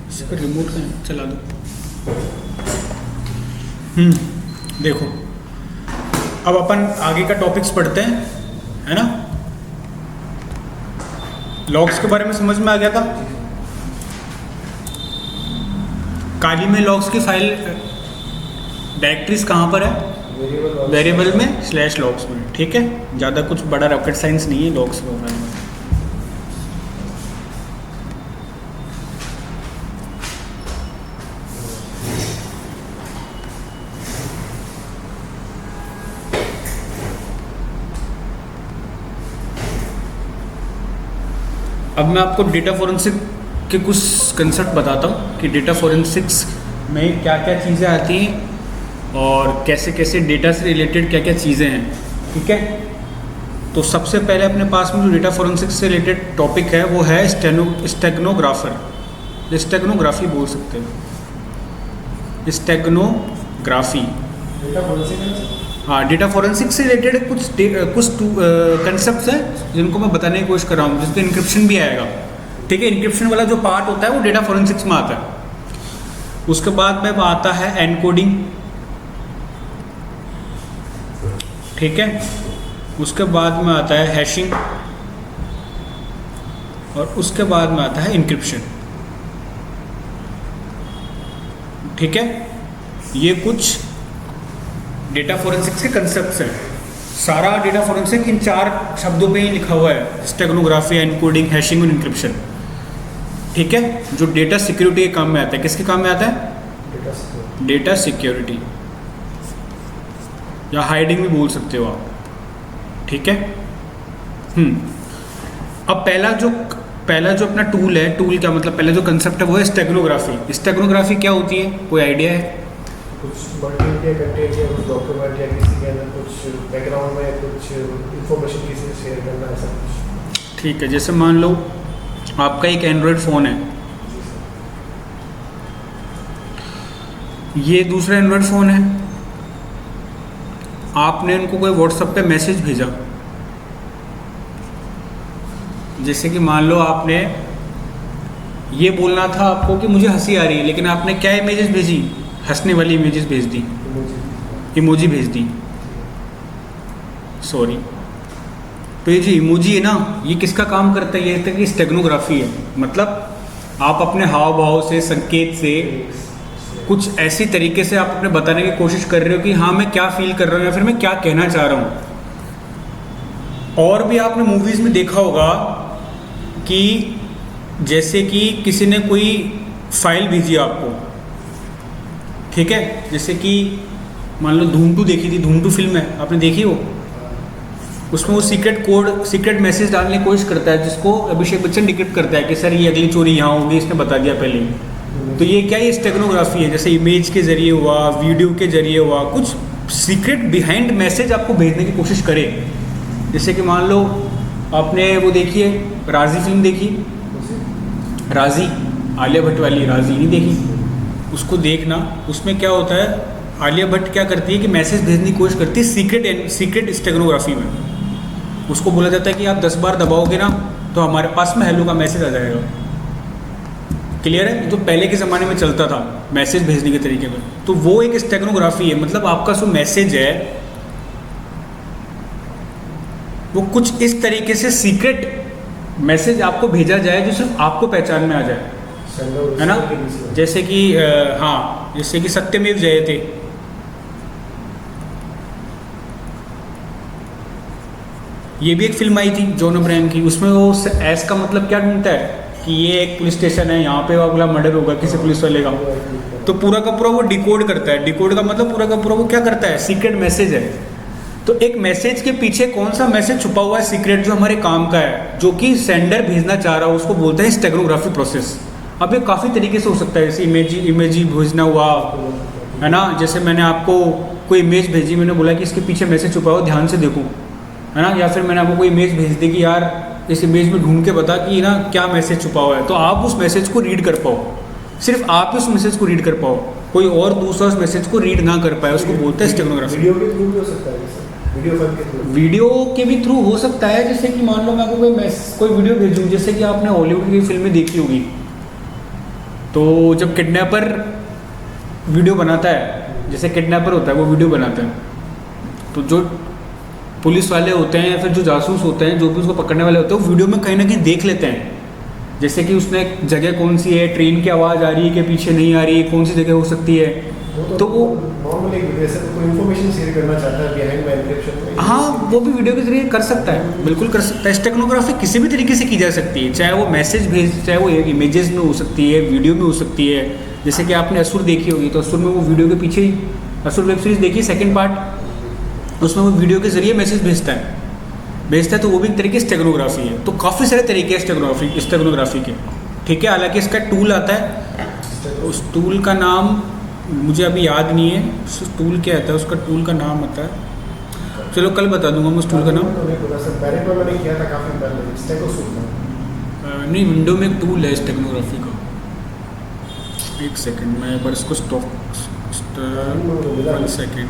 इसका रिमोट का चला दो। देखो, अब अपन आगे का टॉपिक्स पढ़ते हैं, है ना। लॉग्स के बारे में समझ में आ गया था। काली में लॉग्स की फाइल डायरेक्टरीज कहाँ पर है? वेरिएबल में स्लैश लॉग्स में, ठीक है। ज़्यादा कुछ बड़ा रॉकेट साइंस नहीं है लॉग्स के बारे में। अब मैं आपको डेटा फोरेंसिक के कुछ कंसेप्ट बताता हूँ कि डेटा फोरेंसिक्स में क्या क्या चीज़ें आती हैं और कैसे कैसे डेटा से रिलेटेड क्या क्या चीज़ें हैं, ठीक है। तो सबसे पहले अपने पास में जो डेटा फोरेंसिक्स से रिलेटेड टॉपिक है वो है स्टेगनोग्राफर, स्टेगनोग्राफी बोल सकते हैं, स्टेगनोग्राफी। हाँ, डेटा फोरेंसिक से रिलेटेड कुछ कंसेप्ट्स हैं जिनको मैं बताने की कोशिश कर रहा हूँ, जिसमें इंक्रिप्शन भी आएगा, ठीक है। इंक्रिप्शन वाला जो पार्ट होता है वो डेटा फोरेंसिक्स में आता है। उसके बाद में आता है एनकोडिंग, ठीक है। उसके बाद में आता है हैशिंग और उसके बाद में आता है इंक्रिप्शन, ठीक है। ये कुछ डेटा फोरेंसिक्स के कंसेप्ट्स हैं। सारा डेटा फोरेंसिक इन 4 शब्दों पे ही लिखा हुआ है, स्टेगनोग्राफी, एनकोडिंग, हैशिंग और इंक्रिप्शन, ठीक है। जो डेटा सिक्योरिटी के काम में आता है। किसके काम में आता है? डेटा सिक्योरिटी या हाइडिंग भी बोल सकते हो आप, ठीक है। अब पहला जो अपना टूल है, टूल क्या मतलब, पहला जो कंसेप्ट है वो है स्टेगनोग्राफी। स्टेगनोग्राफी क्या होती है, कोई आइडिया है? कुछ कंटेंट या कुछ डॉक्यूमेंट या किसी के अंदर कुछ बैकग्राउंड में कुछ इंफॉर्मेशन किसी से शेयर करना, ऐसा कुछ, ठीक है। जैसे मान लो आपका एक एंड्रॉयड फ़ोन है, ये दूसरा एंड्रॉयड फ़ोन है, आपने उनको कोई व्हाट्सएप पे मैसेज भेजा। जैसे कि मान लो आपने ये बोलना था आपको कि मुझे हंसी आ रही है, लेकिन आपने क्या इमेजेस भेजी? हंसने वाली इमेजेस भेज दी, इमोजी भेज दी, सॉरी। तो ये जो इमोजी है ना, ये किसका काम करता है? ये तक कि स्टेगनोग्राफी है। मतलब आप अपने हाव भाव से, संकेत से, कुछ ऐसी तरीके से आप अपने बताने की कोशिश कर रहे हो कि हाँ मैं क्या फील कर रहा हूँ या फिर मैं क्या कहना चाह रहा हूँ। और भी आपने मूवीज़ में देखा होगा कि जैसे कि किसी ने कोई फाइल भेजी आपको, ठीक है। जैसे कि मान लो धूम 2 देखी थी, धूम 2 फिल्म है, आपने देखी हो। उसमें वो सीक्रेट मैसेज डालने की कोशिश करता है, जिसको अभिषेक बच्चन डिक्रिप्ट करता है कि सर ये अगली चोरी यहाँ होगी, इसने बता दिया पहले ही। तो ये क्या, ये स्टेगनोग्राफी है। जैसे इमेज के जरिए हुआ, वीडियो के जरिए हुआ, कुछ सीक्रेट बिहाइंड मैसेज आपको भेजने की कोशिश करे। जैसे कि मान लो आपने वो देखी है, राजी फिल्म देखी, राजी, आलिया भट्ट वाली राजी नहीं देखी? उसको देखना, उसमें क्या होता है, आलिया भट्ट क्या करती है कि मैसेज भेजने की कोशिश करती है सीक्रेट स्टेगनोग्राफी में। उसको बोला जाता है कि आप 10 बार दबाओगे ना तो हमारे पास में हेलो का मैसेज आ जाएगा। क्लियर है? तो पहले के ज़माने में चलता था मैसेज भेजने के तरीके में, तो वो एक स्टेगनोग्राफी है। मतलब आपका जो मैसेज है वो कुछ इस तरीके से सीक्रेट मैसेज आपको भेजा जाए जो सिर्फ आपको पहचान में आ जाए, है ना। जैसे कि हाँ, जैसे कि सत्यमेव जयते, ये भी एक फिल्म आई थी जॉन अब्राहम की। उसमें वो एस का मतलब क्या ढूंढता है कि ये एक पुलिस स्टेशन है, यहाँ पे अगला मर्डर होगा किसी पुलिस वाले का। तो पूरा का पूरा वो डिकोड करता है। डिकोड का मतलब पूरा का पूरा वो क्या करता है, सीक्रेट मैसेज है। तो एक मैसेज के पीछे कौन सा मैसेज छुपा हुआ है सीक्रेट, जो हमारे काम का है, जो कि सेंडर भेजना चाह रहा है, उसको बोलते हैं स्टेगनोग्राफी प्रोसेस। अब ये काफ़ी तरीके से हो सकता है, जैसे इमेज भेजना हुआ, है ना। जैसे मैंने आपको कोई इमेज भेजी, मैंने बोला कि इसके पीछे मैसेज छुपा हुआ, ध्यान से देखो, है ना। या फिर मैंने आपको कोई इमेज भेज दी कि यार इस इमेज में ढूंढ के बता कि ना क्या मैसेज छुपा हुआ है, तो आप उस मैसेज को रीड कर पाओ। सिर्फ आप ही उस मैसेज को रीड कर पाओ, कोई और दूसरा उस मैसेज को रीड ना कर पाए, उसको बोलते हैं स्टेगनोग्राफी। वीडियो के थ्रू भी हो सकता है, वीडियो के भी थ्रू हो सकता है। जैसे कि मान लो मैं आपको कोई वीडियो भेजूँ, जैसे कि आपने हॉलीवुड की फिल्में देखी होगी, तो जब किडनैपर वीडियो बनाता है, जैसे किडनैपर होता है वो वीडियो बनाता है, तो जो पुलिस वाले होते हैं या फिर जो जासूस होते हैं, जो भी उसको पकड़ने वाले होते हैं, वो वीडियो में कहीं ना कहीं देख लेते हैं, जैसे कि उसने जगह कौन सी है, ट्रेन की आवाज़ आ रही है कि पीछे नहीं आ रही है, कौन सी जगह हो सकती है। तो वो नॉर्मली जैसे कोई इन्फॉर्मेशन शेयर करना चाहता है बिहाइंड एन्क्रिप्शन में, हाँ वो भी वीडियो के जरिए कर सकता है, बिल्कुल कर सकता है। स्टेगनोग्राफी किसी भी तरीके से की जा सकती है, चाहे वो मैसेज भेज, चाहे वो इमेजेस में हो सकती है, वीडियो में हो सकती है। जैसे कि आपने असुर देखी होगी, तो असुर में वो वीडियो के पीछे, असुर वेब सीरीज देखी सेकंड पार्ट, उसमें वो वीडियो के जरिए मैसेज भेजता है, तो वो भी एक तरीके से स्टेगनोग्राफी है। तो काफ़ी सारे तरीके हैं स्टेगनोग्राफी के, ठीक है। हालांकि इसका टूल आता है, उस टूल का नाम मुझे अभी याद नहीं है, उस टूल क्या आता है, उसका टूल का नाम आता है, चलो कल बता दूंगा मैं उस टूल का नाम। मैंने किया था काफ़ी पहले, स्टेगोसूट नहीं, विंडो में एक टूल है स्टेगनोग्राफी का, एक सेकंड मैं एक बार इसको स्टॉप, 1 सेकंड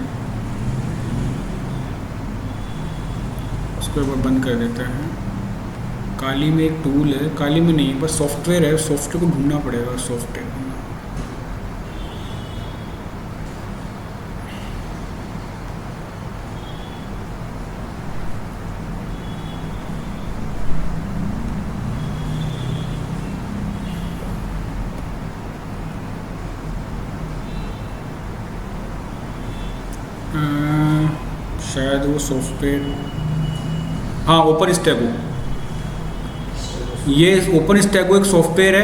उसको एक बार बंद कर देते हैं। काली में एक टूल है, काली में नहीं बस सॉफ्टवेयर है, सॉफ्टवेयर को ढूंढना पड़ेगा, सॉफ्टवेयर शायद वो सॉफ्टवेयर, हाँ ओपन स्टैगो, ये ओपन स्टैगो एक सॉफ्टवेयर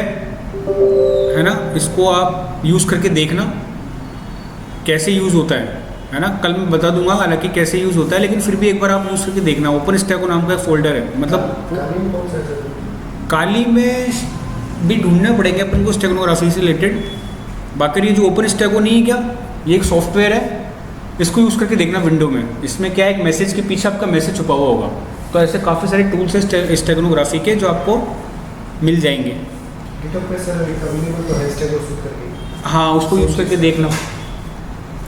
है ना। इसको आप यूज़ करके देखना कैसे यूज़ होता है ना। कल मैं बता दूंगा हालांकि कैसे यूज़ होता है, लेकिन फिर भी एक बार आप यूज़ करके देखना। ओपन स्टैगो नाम का एक फोल्डर है, मतलब काली में भी ढूंढना पड़ेगा अपन को स्टेगनोग्राफी से रिलेटेड। बाकी ये जो ओपन स्टैगो नहीं है क्या, ये एक सॉफ्टवेयर है, इसको यूज़ करके देखना विंडो में। इसमें क्या है, एक मैसेज के पीछे आपका मैसेज छुपा हुआ होगा। तो ऐसे काफ़ी सारे टूल्स हैं स्टेगनोग्राफी के जो आपको मिल जाएंगे। हाँ उसको यूज़ करके देखना,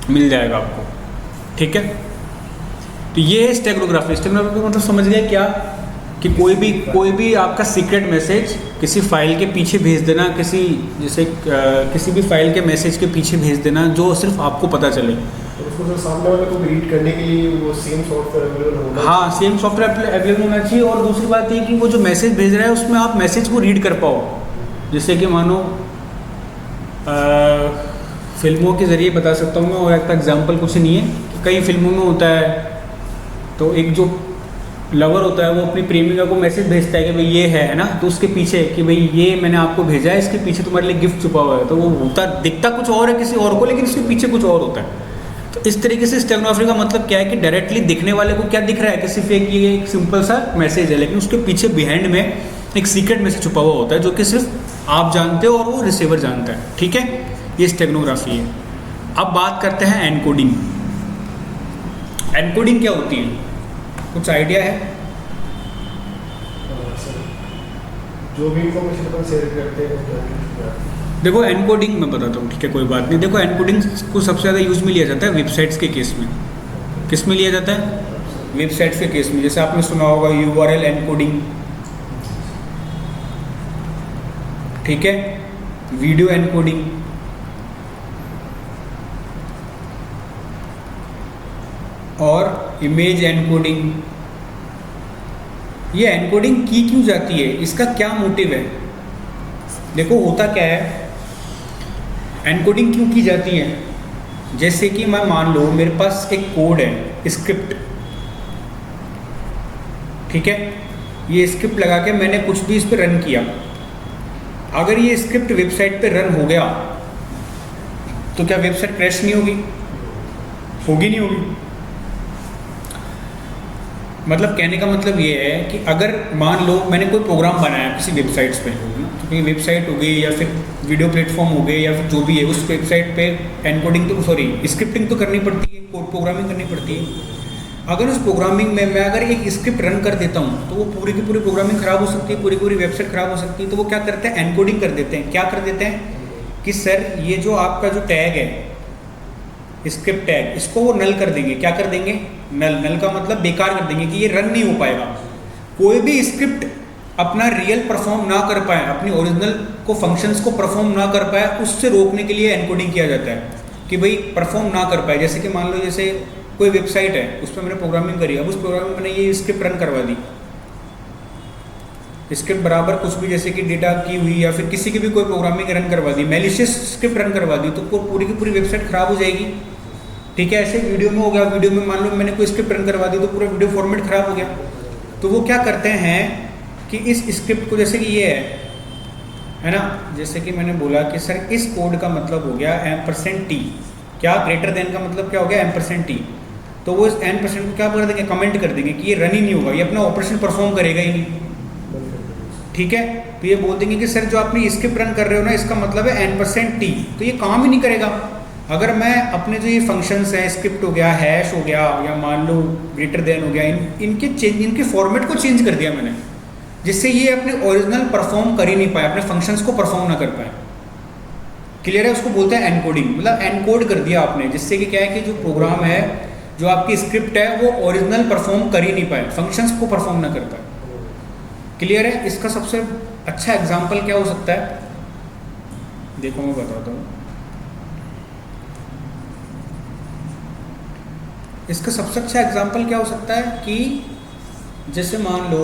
मिल जाएगा आपको, ठीक है। तो ये है स्टेगनोग्राफी। स्टेगनोग्राफी का मतलब समझ गए क्या, कि कोई भी आपका सीक्रेट मैसेज किसी फाइल के पीछे भेज देना, किसी भी फाइल के मैसेज के पीछे भेज देना जो सिर्फ आपको पता चले। तो उसको जो सामने वाले को रीड करने के लिए वो सेम सॉफ्टवेयर अवेलेबल होना, हाँ सेम सॉफ्टवेयर अवेलेबल होना चाहिए। और दूसरी बात ये कि वो जो मैसेज भेज रहा है उसमें आप मैसेज को रीड कर पाओ। जैसे कि मानो फिल्मों के ज़रिए बता सकता हूँ मैं, और एक एग्जांपल कुछ नहीं है कि कई फिल्मों में होता है, तो एक जो लवर होता है वो अपनी प्रेमिका को मैसेज भेजता है कि भाई ये है ना, तो उसके पीछे कि भाई ये मैंने आपको भेजा है, इसके पीछे तुम्हारे लिए गिफ्ट छुपा हुआ है। तो वो होता दिखता कुछ और है किसी और को, लेकिन इसके पीछे कुछ और होता है। तो इस तरीके से स्टेगनोग्राफी का मतलब क्या है कि डायरेक्टली दिखने वाले को क्या दिख रहा है कि सिर्फ ये एक सिंपल सा मैसेज है, लेकिन उसके पीछे बिहाइंड में एक सीक्रेट मैसेज छुपा हुआ होता है जो कि सिर्फ आप जानते हो और वो रिसीवर जानता है, ठीक है। ये स्टेगनोग्राफी है। अब बात करते हैं एनकोडिंग। एनकोडिंग क्या होती है, कुछ आइडिया है? जो भी इंफॉर्मेशन अपन शेयर करते हैं, देखो एनकोडिंग मैं बताता हूँ, ठीक है, कोई बात नहीं। देखो एनकोडिंग को सबसे ज़्यादा यूज़ में लिया जाता है वेबसाइट्स के केस में। किस में लिया जाता है? वेबसाइट्स के केस में। जैसे आपने सुना होगा URL एनकोडिंग, ठीक है, वीडियो एनकोडिंग, और इमेज एनकोडिंग। ये एनकोडिंग की क्यों जाती है, इसका क्या मोटिव है? देखो होता क्या है, एनकोडिंग क्यों की जाती है? जैसे कि मैं मान लो मेरे पास एक कोड है, स्क्रिप्ट, ठीक है, ये स्क्रिप्ट लगा के मैंने कुछ भी इस पर रन किया। अगर ये स्क्रिप्ट वेबसाइट पे रन हो गया तो क्या वेबसाइट क्रैश नहीं होगी? होगी नहीं होगी? मतलब कहने का मतलब ये है कि अगर मान लो मैंने कोई प्रोग्राम बनाया किसी वेबसाइट्स पे, क्योंकि वेबसाइट हो गई या फिर वीडियो प्लेटफॉर्म हो गए या फिर जो भी है, उस वेबसाइट पे एनकोडिंग तो स्क्रिप्टिंग तो करनी पड़ती है, कोड प्रोग्रामिंग करनी पड़ती है। अगर उस प्रोग्रामिंग में मैं अगर एक स्क्रिप्ट रन कर देता हूँ तो वो पूरी की पूरी प्रोग्रामिंग खराब हो सकती है, पूरी पूरी वेबसाइट खराब हो सकती है। तो वो क्या करते हैं, एनकोडिंग कर देते हैं। क्या कर देते हैं कि सर ये जो आपका जो टैग है, स्क्रिप्ट टैग, इसको वो नल कर देंगे। क्या कर देंगे? नल का मतलब बेकार कर देंगे कि ये रन नहीं हो पाएगा। कोई भी स्क्रिप्ट अपना रियल परफॉर्म ना कर पाए, अपनी ओरिजिनल को फंक्शंस को परफॉर्म ना कर पाए, उससे रोकने के लिए एनकोडिंग किया जाता है कि भाई परफॉर्म ना कर पाए। जैसे कि मान लो जैसे कोई वेबसाइट है, उस पर मैंने प्रोग्रामिंग करी, अब उस प्रोग्रामिंग में मैंने ये स्क्रिप्ट रन करवा दी, स्क्रिप्ट बराबर कुछ भी जैसे कि डेटा की हुई या फिर किसी की भी कोई प्रोग्रामिंग रन करवा दी, मैलिशियस स्क्रिप्ट रन करवा दी, तो पूरी की पूरी वेबसाइट खराब हो जाएगी। ठीक है, ऐसे वीडियो में हो गया, वीडियो में मान लो मैंने कोई स्क्रिप्ट रन करवा दी तो पूरा वीडियो फॉर्मेट खराब हो गया। तो वो क्या करते हैं कि इस स्क्रिप्ट को, जैसे कि ये है ना, जैसे कि मैंने बोला कि सर इस कोड का मतलब हो गया %t, क्या ग्रेटर देन का मतलब क्या हो गया %t, तो वो इस %% को क्या कर देंगे, कमेंट कर देंगे कि ये रन ही नहीं होगा, ये अपना ऑपरेशन परफॉर्म करेगा ही नहीं। ठीक है, तो ये बोल देंगे कि सर जो आपने स्क्रिप्ट रन कर रहे हो ना, इसका मतलब है %t, तो ये काम ही नहीं करेगा। अगर मैं अपने जो ये फंक्शंस हैं, स्क्रिप्ट हो गया, हैश हो गया, या मान लो ग्रेटर देन हो गया, इनके फॉर्मेट को चेंज कर दिया मैंने, जिससे ये अपने ओरिजिनल परफॉर्म कर ही नहीं पाए, अपने फंक्शंस को परफॉर्म ना कर पाए। क्लियर है, उसको बोलते हैं एनकोडिंग, मतलब एनकोड कर दिया आपने, जिससे कि क्या है कि जो प्रोग्राम है, जो आपकी स्क्रिप्ट है, वो ओरिजिनल परफॉर्म कर ही नहीं पाए, फंक्शंस को परफॉर्म ना कर पाए। क्लियर है, इसका सबसे अच्छा एग्जाम्पल क्या हो सकता है, देखो मैं बताता हूँ। इसका सबसे अच्छा एग्जाम्पल क्या हो सकता है कि जैसे मान लो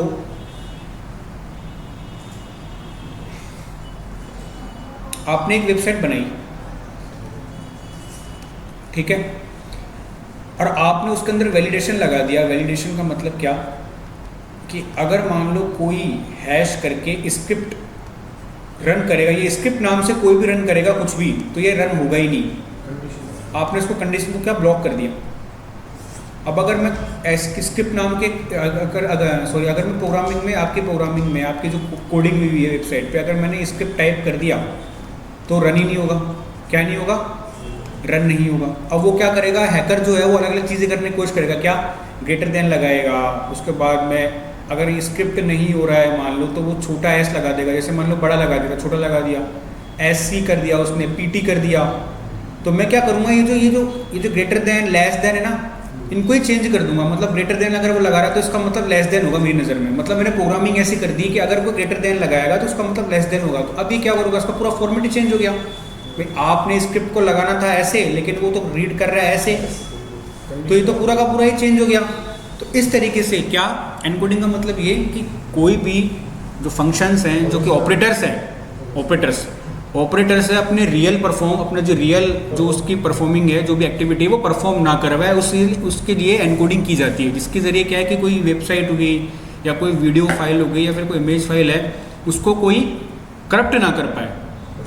आपने एक वेबसाइट बनाई, ठीक है, और आपने उसके अंदर वैलिडेशन लगा दिया। वैलिडेशन का मतलब क्या कि अगर मान लो कोई हैश करके स्क्रिप्ट रन करेगा, ये स्क्रिप्ट नाम से कोई भी रन करेगा कुछ भी, तो ये रन होगा ही नहीं। आपने इसको कंडीशन को क्या ब्लॉक कर दिया। अब अगर मैं स्क्रिप्ट नाम के अगर मैं प्रोग्रामिंग में, आपकी जो कोडिंग हुई है वेबसाइट पे, अगर मैंने स्क्रिप्ट टाइप कर दिया तो रन ही नहीं होगा। क्या नहीं होगा, रन नहीं होगा। अब वो क्या करेगा, हैकर जो है वो अलग अलग चीज़ें करने की कोशिश करेगा। क्या, ग्रेटर देन लगाएगा, उसके बाद में अगर ये स्क्रिप्ट नहीं हो रहा है मान लो, तो वो छोटा एस लगा देगा, जैसे मान लो बड़ा लगा देगा, छोटा लगा दिया, SC कर दिया उसने, PT कर दिया। तो मैं क्या करूँगा, ये जो ग्रेटर देन, लेस देन है ना, इनको ही चेंज कर दूंगा। मतलब ग्रेटर देन अगर वो लगा रहा है तो इसका मतलब लेस देन होगा मेरी नज़र में। मतलब मैंने प्रोग्रामिंग ऐसी कर दी कि अगर कोई ग्रेटर देन लगाएगा तो उसका मतलब लेस देन होगा। तो अभी क्या करूँगा, इसका पूरा फॉर्मेट ही चेंज हो गया। भाई आपने स्क्रिप्ट को लगाना था ऐसे, लेकिन वो तो रीड कर रहा है ऐसे, तो ये तो पूरा का पूरा ही चेंज हो गया। तो इस तरीके से क्या, एनकोडिंग का मतलब ये कि कोई भी जो फंक्शंस हैं, जो कि ऑपरेटर्स हैं, ऑपरेटर से अपने रियल परफॉर्म, अपने जो उसकी परफॉर्मिंग है, जो भी एक्टिविटी है वो परफॉर्म ना करवाए, उसके लिए एनकोडिंग की जाती है। जिसके ज़रिए क्या है कि कोई वेबसाइट हो गई या कोई वीडियो फाइल हो गई या फिर कोई इमेज फाइल है, उसको कोई करप्ट ना कर पाए।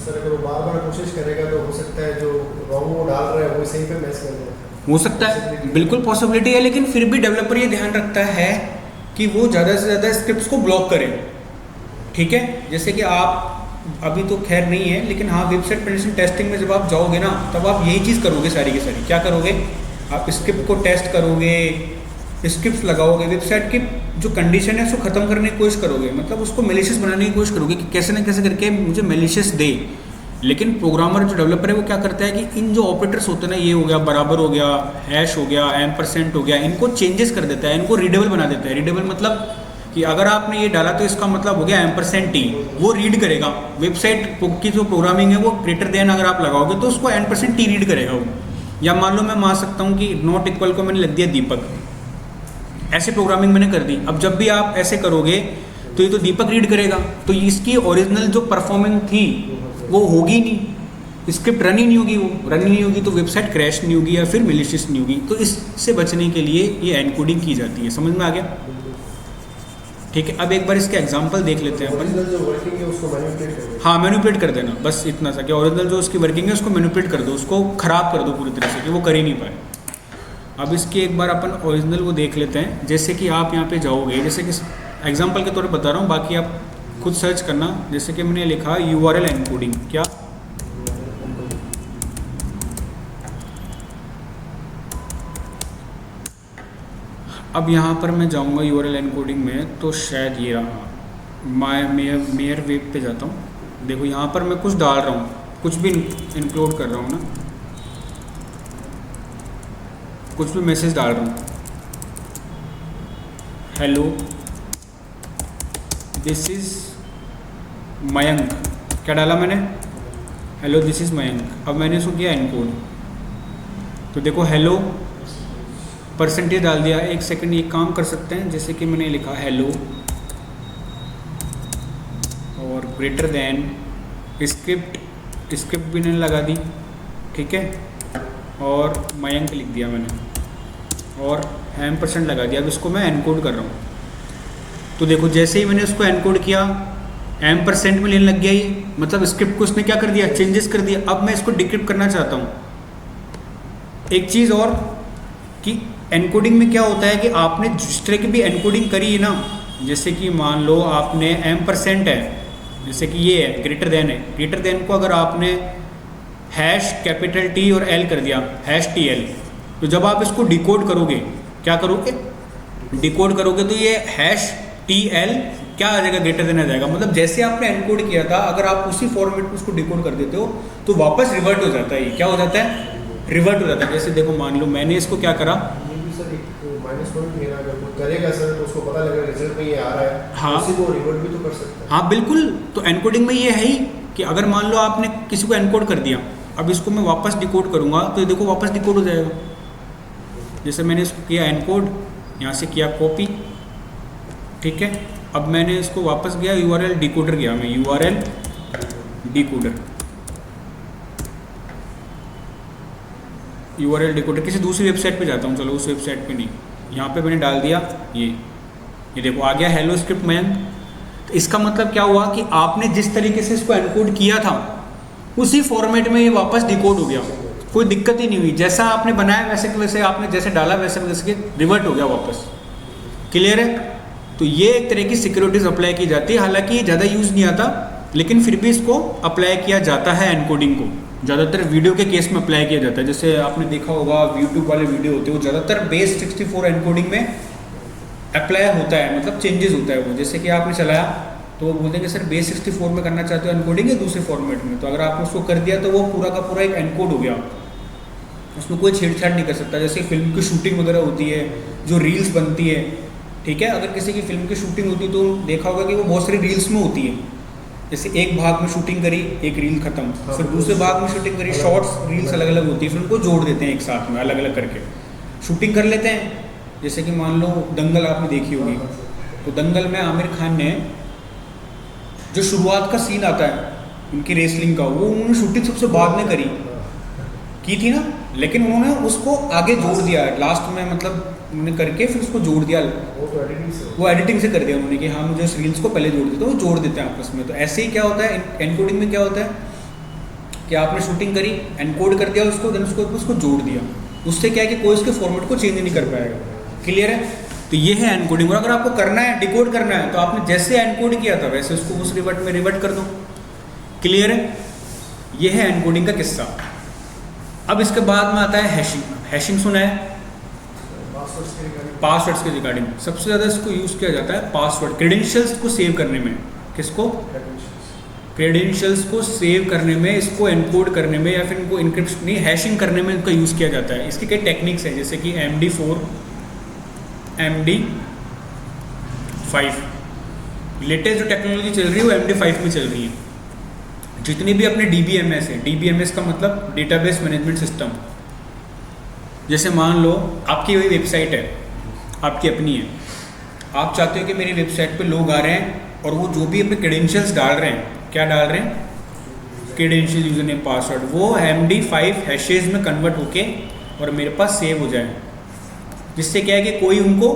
सर अगर वो बार बार कोशिश करेगा तो हो सकता है जो रॉन्ग वो डाल रहा है वो सही पे मैच कर जाए, हो सकता है, बिल्कुल पॉसिबिलिटी है। लेकिन फिर भी डेवलपर ये ध्यान रखता है कि वो ज़्यादा से ज़्यादा स्क्रिप्ट्स को ब्लॉक करे। ठीक है, जैसे कि आप अभी तो खैर नहीं है, लेकिन हाँ वेबसाइट पेनिट्रेशन टेस्टिंग में जब आप जाओगे ना, तब आप यही चीज़ करोगे सारी की सारी। क्या करोगे, आप स्क्रिप्ट को टेस्ट करोगे, स्क्रिप्ट्स लगाओगे, वेबसाइट की जो कंडीशन है उसको ख़त्म करने की कोशिश करोगे, मतलब उसको मैलिशियस बनाने की कोशिश करोगे कि कैसे ना कैसे करके मुझे मैलिशियस दे। लेकिन प्रोग्रामर जो डेवलपर है वो क्या करता है कि इन जो ऑपरेटर्स होते हैं ना, ये हो गया, बराबर हो गया, हैश हो गया, %हो गया, इनको चेंजेस कर देता है, इनको रीडेबल बना देता है। रीडेबल मतलब कि अगर आपने ये डाला तो इसका मतलब हो गया %t, वो रीड करेगा। वेबसाइट की जो प्रोग्रामिंग है वो ग्रेटर देन अगर आप लगाओगे तो उसको %t रीड करेगा वो। या मान लो मैं मान सकता हूँ कि नॉट इक्वल को मैंने लिख दिया दीपक, ऐसे प्रोग्रामिंग मैंने कर दी। अब जब भी आप ऐसे करोगे तो ये तो दीपक रीड करेगा, तो इसकी ओरिजिनल जो परफॉर्मिंग थी वो होगी नहीं, स्क्रिप्ट रन ही नहीं होगी, वो रन ही नहीं होगी तो वेबसाइट क्रैश नहीं होगी या फिर मैलिशियस नहीं होगी। तो इससे बचने के लिए ये एनकोडिंग की जाती है। समझ में आ गया? ठीक है, अब एक बार इसके एग्जांपल देख लेते हैं अपन। जो वर्किंग है उसको मैनिपुलेट कर देना। हाँ, मैनिपुलेट कर देना, बस इतना सा कि ओरिजिनल जो उसकी वर्किंग है उसको मैनिपुलेट कर दो, उसको ख़राब कर दो पूरी तरह से कि वो कर ही नहीं पाए। अब इसकी एक बार अपन ओरिजिनल वो देख लेते हैं। जैसे कि आप यहाँ पे जाओगे, जैसे कि एग्जांपल के तौर पे बता रहा हूँ, बाकी आप खुद सर्च करना। जैसे कि मैंने लिखा URL एनकोडिंग, क्या अब यहाँ पर मैं जाऊँगा URL एनकोडिंग में, तो शायद ये रहा, मेयर वेब पे जाता हूँ। देखो यहाँ पर मैं कुछ डाल रहा हूँ, कुछ भी इंक्लूड कर रहा हूँ ना, कुछ भी मैसेज डाल रहा हूँ, हेलो दिस इज़ मयंक, क्या डाला मैंने, हेलो दिस इज़ मयंक। अब मैंने इसको किया एनकोड, तो देखो हेलो परसेंटेज डाल दिया। एक सेकंड, ये काम कर सकते हैं, जैसे कि मैंने लिखा हेलो और ग्रेटर देन स्क्रिप्ट भी मैंने लगा दी, ठीक है, और मयंक लिख दिया मैंने और %, लगा दिया। अब इसको मैं एनकोड कर रहा हूँ, तो देखो जैसे ही मैंने उसको एनकोड किया %, में लेने लग गया ये, मतलब स्क्रिप्ट को उसने क्या कर दिया, चेंजेस कर दिया। अब मैं इसको डिक्रिप्ट करना चाहता हूँ। एक चीज़ और कि एनकोडिंग में क्या होता है कि आपने जिस तरह की भी एनकोडिंग करी है ना, जैसे कि मान लो आपने %, है, जैसे कि ये है ग्रेटर देन है, ग्रेटर देन को अगर आपने #T और L कर दिया #TL, तो जब आप इसको डिकोड करोगे, क्या करोगे, डिकोड करोगे तो ये #TL क्या आ जाएगा, ग्रेटर देन आ जाएगा। मतलब जैसे आपने एनकोड किया था, अगर आप उसी फॉर्मेट में उसको डिकोड कर देते हो तो वापस रिवर्ट हो जाता है। ये क्या हो जाता है, रिवर्ट हो जाता है। जैसे देखो मान लो मैंने इसको क्या करा, ये भी सर एक -1 मेरा, अगर कोई करेगा सर तो उसको पता लगेगा रिजल्ट में ये आ रहा है, हाँ, उसी को रिवर्ट भी तो कर सकता है। हाँ बिल्कुल। तो एनकोडिंग में ये है ही कि अगर मान लो आपने किसी को एनकोड कर दिया, अब इसको मैं वापस डिकोड करूँगा तो ये देखो वापस डिकोड हो जाएगा। जैसे मैंने इसको किया एनकोड, यहाँ से किया कॉपी, ठीक है। अब मैंने इसको वापस गया URL डिकोडर गया मैं, URL डिकोडर किसी दूसरी वेबसाइट पे जाता हूँ, चलो उस वेबसाइट पे नहीं, यहाँ पे मैंने डाल दिया ये देखो आ गया हेलो स्क्रिप्ट मयंक। तो इसका मतलब क्या हुआ कि आपने जिस तरीके से इसको एनकोड किया था उसी फॉर्मेट में ये वापस डिकोड हो गया, कोई दिक्कत ही नहीं हुई। जैसा आपने बनाया वैसे के वैसे, आपने जैसे डाला वैसे वैसे रिवर्ट हो गया वापस। क्लियर है। तो ये एक तरह की सिक्योरिटीज अप्लाई की जाती है, हालांकि ये ज़्यादा यूज़ नहीं आता, लेकिन फिर भी इसको अप्लाई किया जाता है। एनकोडिंग को ज़्यादातर वीडियो के केस में अप्लाई किया जाता है। जैसे आपने देखा होगा यूट्यूब वाले वीडियो होते हैं, वो ज़्यादातर बेस 64 एनकोडिंग में अप्लाई होता है, मतलब चेंजेस होता है वो। जैसे कि आपने चलाया तो वो बोलते हैं कि सर बेस 64 में करना चाहते हो एनकोडिंग या दूसरे फॉर्मेट में, तो अगर आपने उसको कर दिया तो वो पूरा का पूरा एक एनकोड हो गया, उसमें कोई छेड़छाड़ नहीं कर सकता। जैसे फिल्म की शूटिंग वगैरह होती है, जो रील्स बनती है, ठीक है, अगर किसी की फिल्म की शूटिंग होती है तो देखा होगा कि वो बहुत सारी रील्स में होती है। जैसे एक भाग में शूटिंग करी, एक रील खत्म, फिर दूसरे भाग में शूटिंग करी, शॉर्ट्स रील्स अलग अलग होती है, फिर उनको जोड़ देते हैं एक साथ में अलग अलग करके शूटिंग कर लेते हैं। जैसे कि मान लो दंगल आपने देखी होगी, तो दंगल में आमिर खान ने जो शुरुआत का सीन आता है उनकी रेसलिंग का, वो उन्होंने शूटिंग सबसे बाद में की थी ना, लेकिन उन्होंने उसको आगे जोड़ दिया लास्ट में, मतलब उन्होंने करके फिर उसको जोड़ दिया। वो एडिटिंग से कर दिया उन्होंने कि हाँ मुझे उस रील्स को पहले जोड़ दिया, तो वो जोड़ देते हैं आपस में। तो ऐसे ही क्या होता है एनकोडिंग में, क्या होता है कि आपने शूटिंग करी, एनकोड कर दिया उसको, देन उसको जोड़ दिया। उससे क्या है कि कोई उसके फॉर्मेट को चेंज नहीं कर पाएगा। क्लियर है। तो ये है एनकोडिंग। और अगर आपको करना है डिकोड करना है तो आपने जैसे एनकोड किया था वैसे उसको उस रिवर्ट में रिवर्ट कर दो। क्लियर है। ये है एनकोडिंग का किस्सा। अब इसके बाद में आता है हैशिंग। हैशिंग सुना है, पासवर्ड्स के रिगार्डिंग सबसे ज़्यादा इसको यूज़ किया जाता है पासवर्ड, क्रेडेंशियल्स को सेव करने में। किसको? क्रेडेंशियल्स को सेव करने में, इसको एनकोड करने में, या फिर इनको इनक्रिप्शन नहीं हैशिंग करने में इनका यूज़ किया जाता है। इसकी कई टेक्निक्स हैं, जैसे कि MD4 MD5 लेटेस्ट जो टेक्नोलॉजी चल रही है वो MD5 में चल रही है। जितनी भी अपने DBMS है, DBMS का मतलब डेटाबेस मैनेजमेंट सिस्टम। जैसे मान लो आपकी वही वेबसाइट है, आपकी अपनी है, आप चाहते हो कि मेरी वेबसाइट पे लोग आ रहे हैं और वो जो भी अपने क्रेडेंशियल्स डाल रहे हैं, क्या डाल रहे हैं, क्रेडेंशियल, यूजर नेम, पासवर्ड, वो MD5 हैशेज में कन्वर्ट होके और मेरे पास सेव हो जाए, जिससे क्या है कि कोई उनको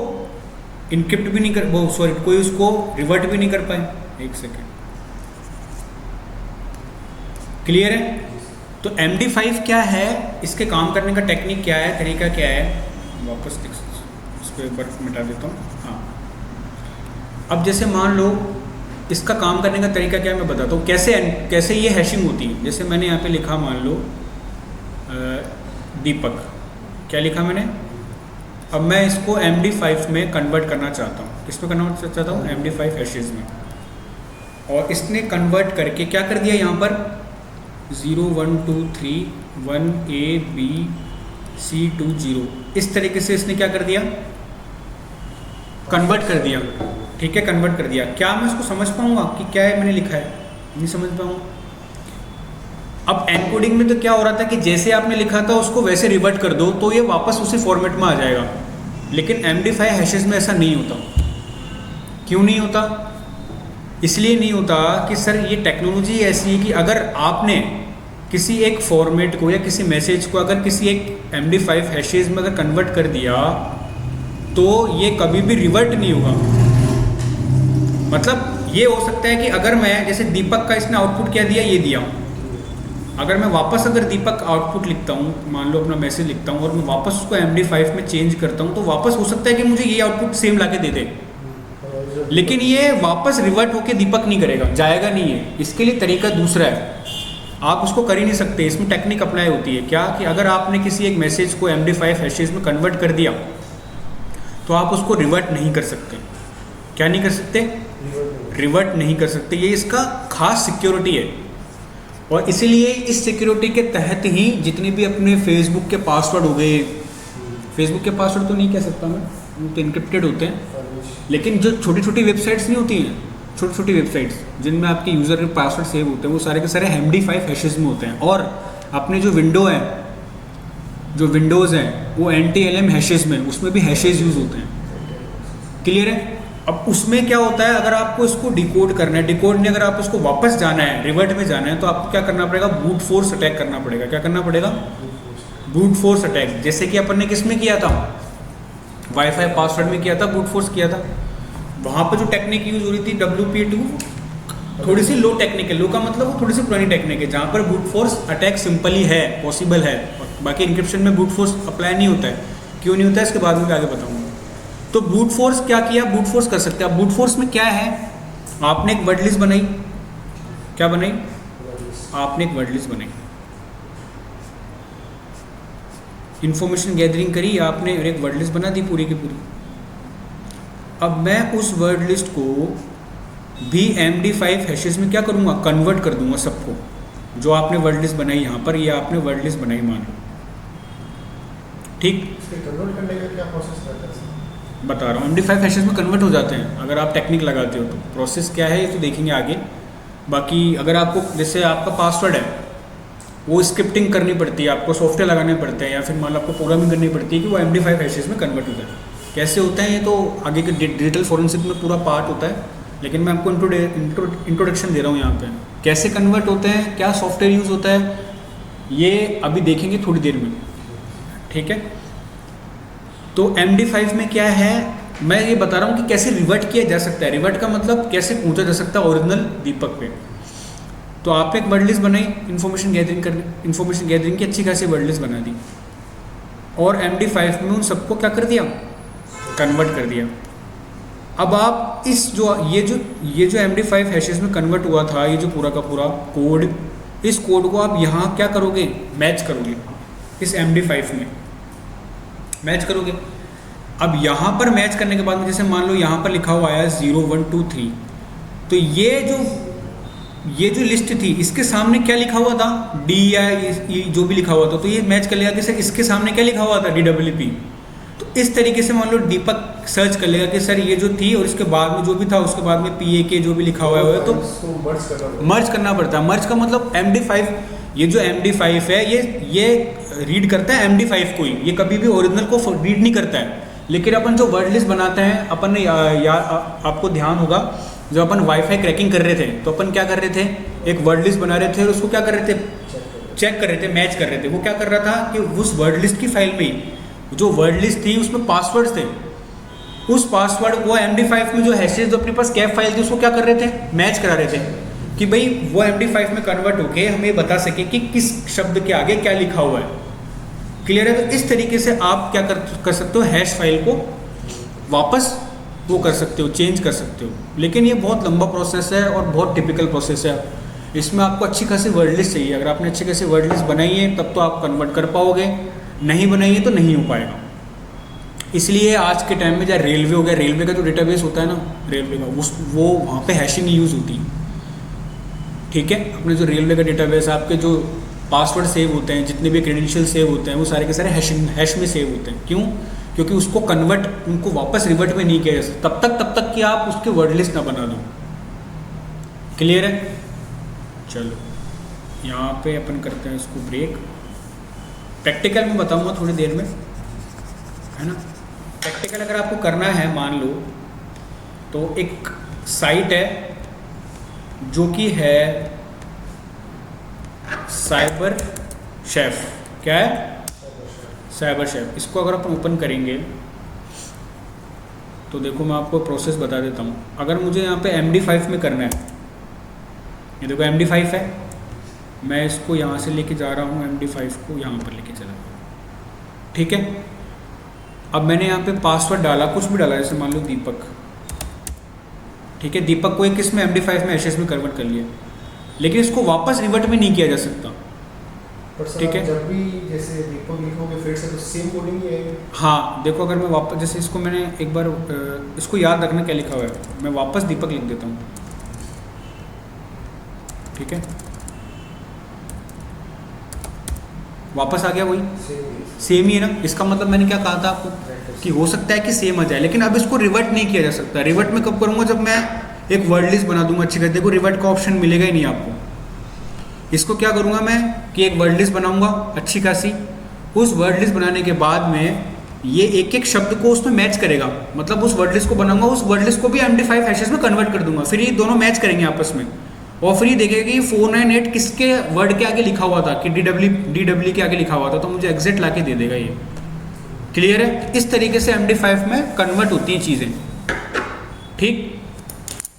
इनक्रिप्ट भी नहीं कर, वो सॉरी कोई उसको रिवर्ट भी नहीं कर पाए। एक सेकेंड, क्लियर है। तो MD5 क्या है, इसके काम करने का टेक्निक क्या है, तरीका क्या है, वापस इसको एक बार मिटा देता हूँ। हाँ, अब जैसे मान लो इसका काम करने का तरीका क्या है मैं बताता हूँ, कैसे ये हैशिंग होती है। जैसे मैंने यहाँ पे लिखा, मान लो दीपक, क्या लिखा मैंने। अब मैं इसको MD5 में कन्वर्ट करना चाहता हूँ। किस में कन्वर्ट चाहता हूँ? MD5 हैशेज में। और इसने कन्वर्ट करके क्या कर दिया, यहाँ पर 0 1 2 3 1 A B C 2 0 इस तरीके से इसने क्या कर दिया, कन्वर्ट कर दिया। ठीक है, कन्वर्ट कर दिया, क्या मैं उसको समझ पाऊंगा कि क्या है मैंने लिखा है? नहीं समझ पाऊंगा। अब एनकोडिंग में तो क्या हो रहा था कि जैसे आपने लिखा था उसको वैसे रिवर्ट कर दो तो ये वापस उसी फॉर्मेट में आ जाएगा, लेकिन MD5 हैशेस में ऐसा नहीं होता। क्यों नहीं होता? इसलिए नहीं होता कि सर ये टेक्नोलॉजी ऐसी है कि अगर आपने किसी एक फॉर्मेट को या किसी मैसेज को अगर किसी एक MD5 हैशेस में अगर कन्वर्ट कर दिया तो ये कभी भी रिवर्ट नहीं होगा। मतलब ये हो सकता है कि अगर मैं जैसे दीपक का इसने आउटपुट क्या दिया, ये दिया, अगर मैं वापस अगर दीपक आउटपुट लिखता हूँ, मान लो अपना मैसेज लिखता हूँ और मैं वापस उसको MD5 में चेंज करता हूँ तो वापस हो सकता है कि मुझे ये आउटपुट सेम लाके दे दे, लेकिन ये वापस रिवर्ट होके दीपक नहीं करेगा, जाएगा नहीं है। इसके लिए तरीका दूसरा है, आप उसको कर ही नहीं सकते। इसमें टेक्निक अप्लाई होती है क्या कि अगर आपने किसी एक मैसेज को MD5 हैशेस में कन्वर्ट कर दिया तो आप उसको रिवर्ट नहीं कर सकते। क्या नहीं कर सकते? रिवर्ट नहीं कर सकते। ये इसका खास सिक्योरिटी है और इसीलिए इस सिक्योरिटी के तहत ही जितने भी अपने फेसबुक के पासवर्ड हो गए, फेसबुक के पासवर्ड तो नहीं कह सकता मैं, वो तो इनक्रिप्टेड होते हैं, लेकिन जो छोटी छोटी वेबसाइट्स नहीं होती हैं, छोटी छोटी वेबसाइट्स जिनमें आपके यूज़र के पासवर्ड सेव होते हैं, वो सारे के सारे MD5 हैशेस में होते हैं। और अपने जो विंडोज़ हैं वो NTLM हैशेस में, उसमें भी हैशेस यूज़ होते हैं। क्लियर है? अब उसमें क्या होता है, अगर आपको इसको डिकोड करना है, डिकोड नहीं, अगर आप इसको वापस जाना है, रिवर्ट में जाना है, तो आपको क्या करना पड़ेगा? ब्रूट फोर्स अटैक करना पड़ेगा। क्या करना पड़ेगा? Brute force attack. जैसे कि अपन ने किस में किया था? वाईफाई पासवर्ड में किया था, ब्रूट फोर्स किया था। वहाँ पर जो टेक्निक यूज हो रही थी WP2, थोड़ी सी लो टेक्निक है। लो का मतलब वो थोड़ी सी पुरानी टेक्निक है, जहाँ पर ब्रूट फोर्स अटैक सिंपल ही है, पॉसिबल है। बाकी इंक्रिप्शन में ब्रूट फोर्स अप्लाई नहीं होता है। क्यों नहीं होता है इसके बाद में आगे बताऊँगा। तो ब्रूट फोर्स क्या किया? ब्रूट फोर्स कर सकते हैं। अब ब्रूट फोर्स में क्या है, आपने एक वर्ड लिस्ट बनाई। क्या बनाई? आपने एक वर्ड लिस्ट बनाई, इंफॉर्मेशन गैदरिंग करी आपने और एक वर्ड लिस्ट बना दी पूरी की पूरी। अब मैं उस वर्ड लिस्ट को भी MD5 हैशेस में क्या करूँगा? कन्वर्ट कर दूंगा सबको। जो आपने वर्ड लिस्ट बनाई यहाँ पर, ये आपने वर्ड लिस्ट बनाई मान लो, ठीक? कन्वर्ट करने का क्या प्रोसेस रहता है? बता रहा हूँ, MD5 हैशेस में कन्वर्ट हो जाते हैं अगर आप टेक्निक लगाते हो तो। प्रोसेस क्या है ये तो देखेंगे आगे। बाकी अगर आपको जैसे आपका पासवर्ड है वो स्क्रिप्टिंग करनी पड़ती है, आपको सॉफ्टवेयर लगाने पड़ते हैं, या फिर मान लो आपको प्रोग्रामिंग करनी पड़ती है कि वो MD5 हैशेस में कन्वर्ट हो जाए। कैसे होता है ये तो आगे के डिजिटल फॉरेंसिक में पूरा पार्ट होता है, लेकिन मैं आपको इंट्रोडक्शन दे रहा हूँ यहाँ पे। कैसे कन्वर्ट होते हैं, क्या सॉफ्टवेयर यूज़ होता है, ये अभी देखेंगे थोड़ी देर में, ठीक है? तो MD5 में क्या है, मैं ये बता रहा हूँ कि कैसे रिवर्ट किया जा सकता है। रिवर्ट का मतलब कैसे पहुँचा जा सकता है ओरिजिनल दीपक पे। तो आपने एक वर्ड लिस्ट बनाई इन्फॉर्मेशन गैदरिंग की अच्छी खासी वर्ड लिस्ट बना दी और MD5 में उन सबको क्या कर दिया? कन्वर्ट कर दिया। अब आप इस ये जो MD5 हैशेस में कन्वर्ट हुआ था, ये जो पूरा का पूरा कोड, इस कोड को आप यहाँ क्या करोगे? मैच करोगे, इस MD5 में मैच करोगे। अब यहाँ पर मैच करने के बाद में जैसे मान लो यहाँ पर लिखा हुआ आया 0 1 2 3, तो ये जो लिस्ट थी इसके सामने क्या लिखा हुआ था? D या E जो भी लिखा हुआ था, तो ये मैच कर लेगा कि सर इसके सामने क्या लिखा हुआ था? DWP। तो इस तरीके से मान लो दीपक सर्च कर लेगा कि सर ये जो थी और इसके बाद में जो भी था उसके बाद में PAK जो भी लिखा हुआ है, तो मर्ज करना पड़ता है। मर्ज का मतलब MD5, ये जो MD5 है ये रीड करता है MD5 को ही, ये कभी भी ओरिजिनल को रीड नहीं करता है। लेकिन अपन जो वर्ड लिस्ट बनाते हैं, अपन ने आपको ध्यान होगा जब अपन वाईफाई क्रैकिंग कर रहे थे तो अपन क्या कर रहे थे? एक वर्ड लिस्ट बना रहे थे और उसको क्या कर रहे थे? चेक कर रहे थे, मैच कर रहे थे। वो क्या कर रहा था कि उस वर्ड लिस्ट की फाइल में ही जो वर्ड लिस्ट थी उसमें पासवर्ड थे, उस पासवर्ड को MD5 में जो हैशेस जो अपने पास कैप फाइल थी उसको क्या कर रहे थे? मैच करा रहे थे कि भाई वो MD5 में कन्वर्ट होके हमें बता सके कि किस शब्द के आगे क्या लिखा हुआ है। क्लियर है? तो इस तरीके से आप क्या कर सकते हो? हैश फाइल को वापस वो कर सकते हो, चेंज कर सकते हो। लेकिन ये बहुत लंबा प्रोसेस है और बहुत टिपिकल प्रोसेस है। इसमें आपको अच्छी खासी वर्ड लिस्ट चाहिए। अगर आपने अच्छी खासी वर्ड लिस्ट बनाई है तब तो आप कन्वर्ट कर पाओगे, नहीं बनाई है तो नहीं हो पाएगा। इसलिए आज के टाइम में चाहे रेलवे हो गया, रेलवे का जो डेटाबेस होता है ना रेलवे का, वो वहाँ पे हैशिंग यूज़ होती है। ठीक है, अपने जो रेलवे का डेटाबेस, आपके जो पासवर्ड सेव होते हैं, जितने भी क्रेडेंशियल सेव होते हैं, वो सारे के सारे हैश में सेव होते हैं। क्यों? क्योंकि उसको कन्वर्ट, उनको वापस रिवर्ट में नहीं किया जा सकता तब तक कि आप उसके वर्ड लिस्ट ना बना दो। क्लियर है? चलो यहाँ पे अपन करते हैं इसको ब्रेक। प्रैक्टिकल में बताऊंगा थोड़ी देर में, है ना। प्रैक्टिकल अगर आपको करना है, मान लो तो एक साइट है जो कि है साइबर शेफ। क्या है? Cyber chef. इसको अगर अपन ओपन करेंगे तो देखो मैं आपको प्रोसेस बता देता हूँ। अगर मुझे यहाँ पे MD5 में करना है, ये देखो MD5 है, मैं इसको यहाँ से लेके जा रहा हूँ, MD5 को यहाँ पर लेके चला, ठीक है। अब मैंने यहाँ पे पासवर्ड डाला, कुछ भी डाला, जैसे मान लो दीपक, ठीक है। दीपक को एक इसमें MD5 में एशेस में कन्वर्ट कर लिया, लेकिन इसको वापस रिवर्ट में नहीं किया जा सकता, ठीक है। जब भी जैसे दीपक लिखोगे फिर से तो सेम कोडिंग ही है। हाँ देखो, अगर मैं वापस, जैसे इसको मैंने एक बार, इसको याद रखना क्या लिखा हुआ है, मैं वापस दीपक लिख देता हूँ, ठीक है। वापस आ गया, वही सेम ही है ना। इसका मतलब मैंने क्या कहा था आपको कि हो सकता है कि सेम आ जाए, लेकिन अब इसको रिवर्ट नहीं किया जा सकता। रिवर्ट में कब करूँगा? जब मैं एक वर्ड लिस्ट बना दूंगा अच्छी कर, देखो रिवर्ट का ऑप्शन मिलेगा ही नहीं आपको। इसको क्या करूँगा मैं कि एक वर्ड लिस्ट बनाऊंगा अच्छी खासी, उस वर्ड लिस्ट बनाने के बाद में ये एक एक शब्द को उसमें मैच करेगा, मतलब उस वर्ड लिस्ट को बनाऊंगा, उस वर्ड लिस्ट को भी MD5 हैशेस में कन्वर्ट कर दूंगा, फिर ये दोनों मैच करेंगे आपस में, और फिर ये देखेगा कि 498 किसके वर्ड के आगे लिखा हुआ था, कि DW के आगे लिखा हुआ था, तो मुझे एग्जैक्ट ला के दे देगा ये। क्लियर है? इस तरीके से MD5 में कन्वर्ट होती हैं चीज़ें, ठीक।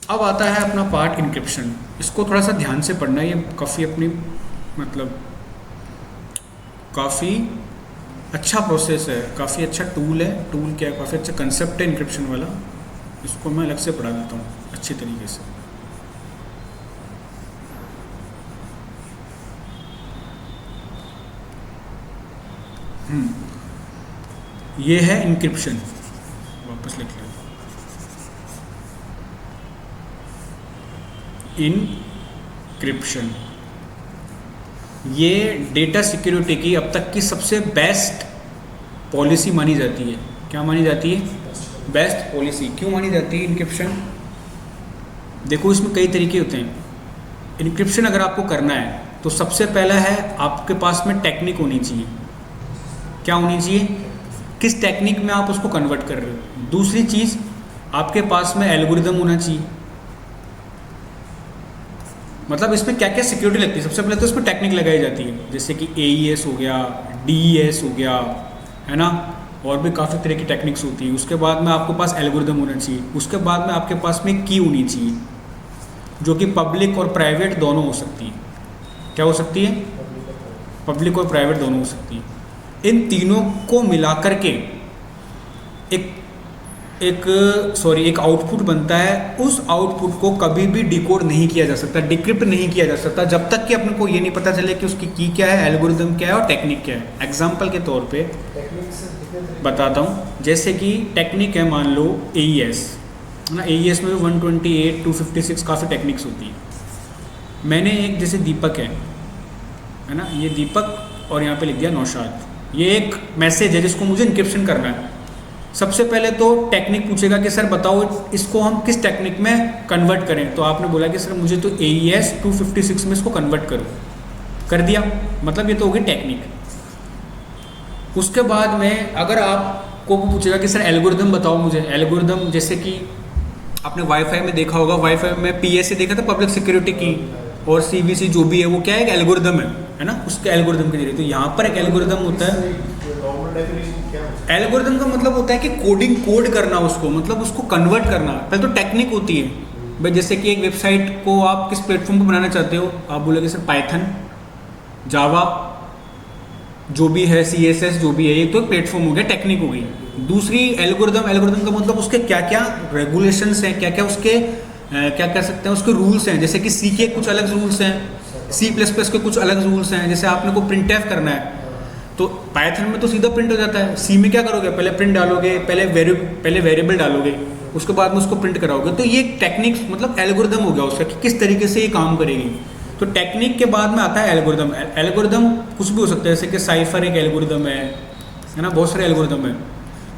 अब आता है अपना पार्ट इंक्रिप्शन। इसको थोड़ा सा ध्यान से पढ़ना है, ये काफ़ी अपनी मतलब काफ़ी अच्छा प्रोसेस है, काफ़ी अच्छा टूल है। टूल क्या है? काफ़ी अच्छा कंसेप्ट है इंक्रिप्शन वाला। इसको मैं अलग से पढ़ा देता हूँ अच्छी तरीके से। ये है इंक्रिप्शन, वापस लिख लें, इनक्रिप्शन। ये डेटा सिक्योरिटी की अब तक की सबसे बेस्ट पॉलिसी मानी जाती है। क्या मानी जाती है? Best policy. क्यों मानी जाती है इनक्रिप्शन? देखो इसमें कई तरीके होते हैं। इनक्रिप्शन अगर आपको करना है तो सबसे पहला है आपके पास में टेक्निक होनी चाहिए। क्या होनी चाहिए? किस टेक्निक में आप उसको कन्वर्ट कर रहे हो। दूसरी चीज़, आपके पास में एल्गोरिदम होना चाहिए। मतलब इसमें क्या क्या सिक्योरिटी लगती है? सबसे पहले तो इसमें टेक्निक लगाई जाती है, जैसे कि AES हो गया, DES हो गया, है ना, और भी काफ़ी तरह की टेक्निक्स होती है। उसके बाद में आपके पास एल्गोरिदम होना चाहिए। उसके बाद में आपके पास में की होनी चाहिए, जो कि पब्लिक और प्राइवेट दोनों हो सकती है। क्या हो सकती है? पब्लिक और प्राइवेट दोनों हो सकती है। इन तीनों को मिला करके एक आउटपुट बनता है। उस आउटपुट को कभी भी डिकोड नहीं किया जा सकता, डिक्रिप्ट नहीं किया जा सकता, जब तक कि अपने को ये नहीं पता चले कि उसकी की क्या है, एल्गोरिदम क्या है और टेक्निक क्या है। एग्जाम्पल के तौर पे बताता हूँ, जैसे कि टेक्निक है, मान लो AES, है ना। AES में 128, 256 काफ़ी टेक्निक्स होती है। मैंने एक, जैसे दीपक है ना, ये दीपक और यहाँ पे लिख दिया नौशाद। ये एक मैसेज है जिसको मुझे इनक्रिप्शन करना है। सबसे पहले तो टेक्निक पूछेगा कि सर बताओ इसको हम किस टेक्निक में कन्वर्ट करें। तो आपने बोला कि सर मुझे तो AES 256 में इसको कन्वर्ट करो, कर दिया, मतलब ये तो हो गई टेक्निक। उसके बाद में अगर आपको पूछेगा कि सर एल्गोरिदम बताओ मुझे। एल्गोरिदम जैसे कि आपने वाईफाई में देखा होगा, वाईफाई में PSA देखा था, पब्लिक सिक्योरिटी की, और CVC जो भी है वो क्या है? एक एल्गोरिदम है ना, उसके एल्गोरिदम के जरिए। तो यहाँ पर एक एल्गोरिदम होता है। एल्गोरिदम का मतलब होता है कि कोड करना उसको, मतलब उसको कन्वर्ट करना। पहले तो टेक्निक होती है भाई, जैसे कि एक वेबसाइट को आप किस प्लेटफॉर्म पर बनाना चाहते हो, आप बोलोगे सर पाइथन, जावा, जो भी है, CSS जो भी है, ये तो प्लेटफॉर्म हो गया, टेक्निक हो गई। दूसरी एल्गोरिदम का मतलब उसके क्या क्या रेगुलेशंस हैं, क्या क्या उसके क्या कह सकते हैं उसके रूल्स हैं। जैसे कि C के कुछ अलग रूल्स हैं, C++ के कुछ अलग रूल्स हैं। जैसे आपने को printf करना है तो पाइथन में तो सीधा प्रिंट हो जाता है। C में क्या करोगे? पहले प्रिंट डालोगे, पहले वेरिएबल डालोगे, उसके बाद में उसको प्रिंट कराओगे। तो ये टेक्निक मतलब एल्गोरिदम हो गया उसका कि किस तरीके से ये काम करेगी। तो टेक्निक के बाद में आता है एल्गोरिदम। एल्गोरिदम कुछ भी हो सकता है, जैसे कि साइफर एक एल्गोरिदम है ना, बहुत सारे एल्गोरिदम है।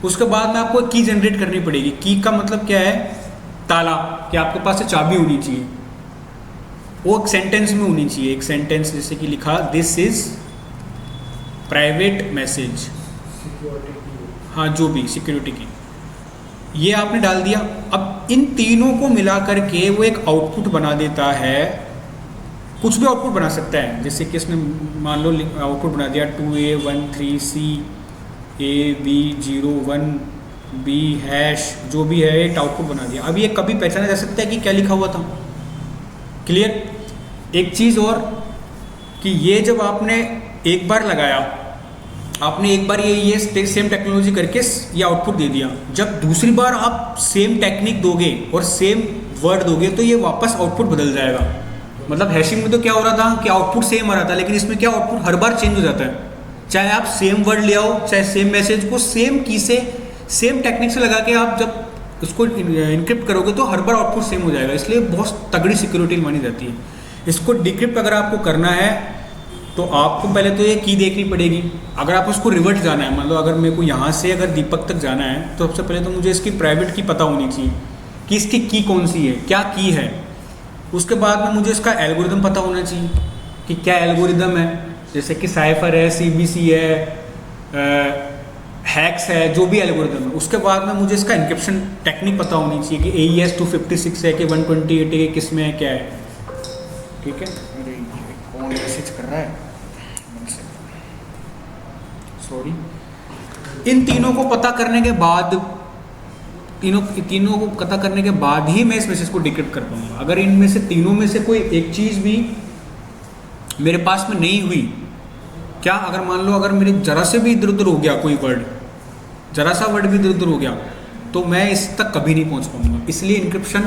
उसके बाद में आपको की जनरेट करनी पड़ेगी। की का मतलब क्या है? ताला, कि आपके पास से चाबी होनी चाहिए, वो एक सेंटेंस में होनी चाहिए। एक सेंटेंस जैसे कि लिखा this is private message, security की। हाँ जो भी सिक्योरिटी की, ये आपने डाल दिया। अब इन तीनों को मिला करके वो एक आउटपुट बना देता है। कुछ भी आउटपुट बना सकता है, जैसे कि इसने मान लो आउटपुट बना दिया 2A13C AB01 B हैश, जो भी है एक आउटपुट बना दिया। अब ये कभी पहचाना जा सकता है कि क्या लिखा हुआ था। क्लियर? एक चीज़ और कि ये जब आपने एक बार लगाया, आपने एक बार ये सेम टेक्नोलॉजी करके ये आउटपुट दे दिया, जब दूसरी बार आप सेम टेक्निक दोगे और सेम वर्ड दोगे तो ये वापस आउटपुट बदल जाएगा। मतलब हैशिंग में तो क्या हो रहा था कि आउटपुट सेम आ रहा था, लेकिन इसमें क्या आउटपुट हर बार चेंज हो जाता है। चाहे आप सेम वर्ड ले आओ, चाहे सेम मैसेज को सेम की से सेम टेक्निक से लगा के आप जब उसको इनक्रिप्ट करोगे तो हर बार आउटपुट सेम हो जाएगा। इसलिए बहुत तगड़ी सिक्योरिटी मानी जाती है। इसको डिक्रिप्ट अगर आपको करना है तो आपको पहले तो ये की देखनी पड़ेगी। अगर आप उसको रिवर्ट जाना है, मान लो अगर मेरे को यहाँ से अगर दीपक तक जाना है तो सबसे पहले तो मुझे इसकी प्राइवेट की पता होनी चाहिए कि इसकी की कौन सी है, क्या की है। उसके बाद में मुझे इसका एल्गोरिदम पता होना चाहिए कि क्या एल्गोरिदम है, जैसे कि साइफर है, CBC है, हैक्स है, जो भी एल्गोरिदम है। उसके बाद में मुझे इसका इंक्रिप्शन टेक्निक पता होनी चाहिए कि AES 256 है कि 128 है, किस में है, क्या है। ठीक है, अरे कौन मैसेज कर रहा है, सॉरी। इन तीनों को पता करने के बाद तीनों को पता करने के बाद ही मैं इस मैसेज को डिक्रिप्ट कर पाऊंगा। अगर इनमें से तीनों में से कोई एक चीज़ भी मेरे पास में नहीं हुई, क्या अगर मान लो अगर मेरे जरा से भी इधर उधर हो गया कोई वर्ड, जरा सा वर्ड भी इधर उधर हो गया, तो मैं इस तक कभी नहीं पहुंच पाऊंगा। इसलिए इंक्रिप्शन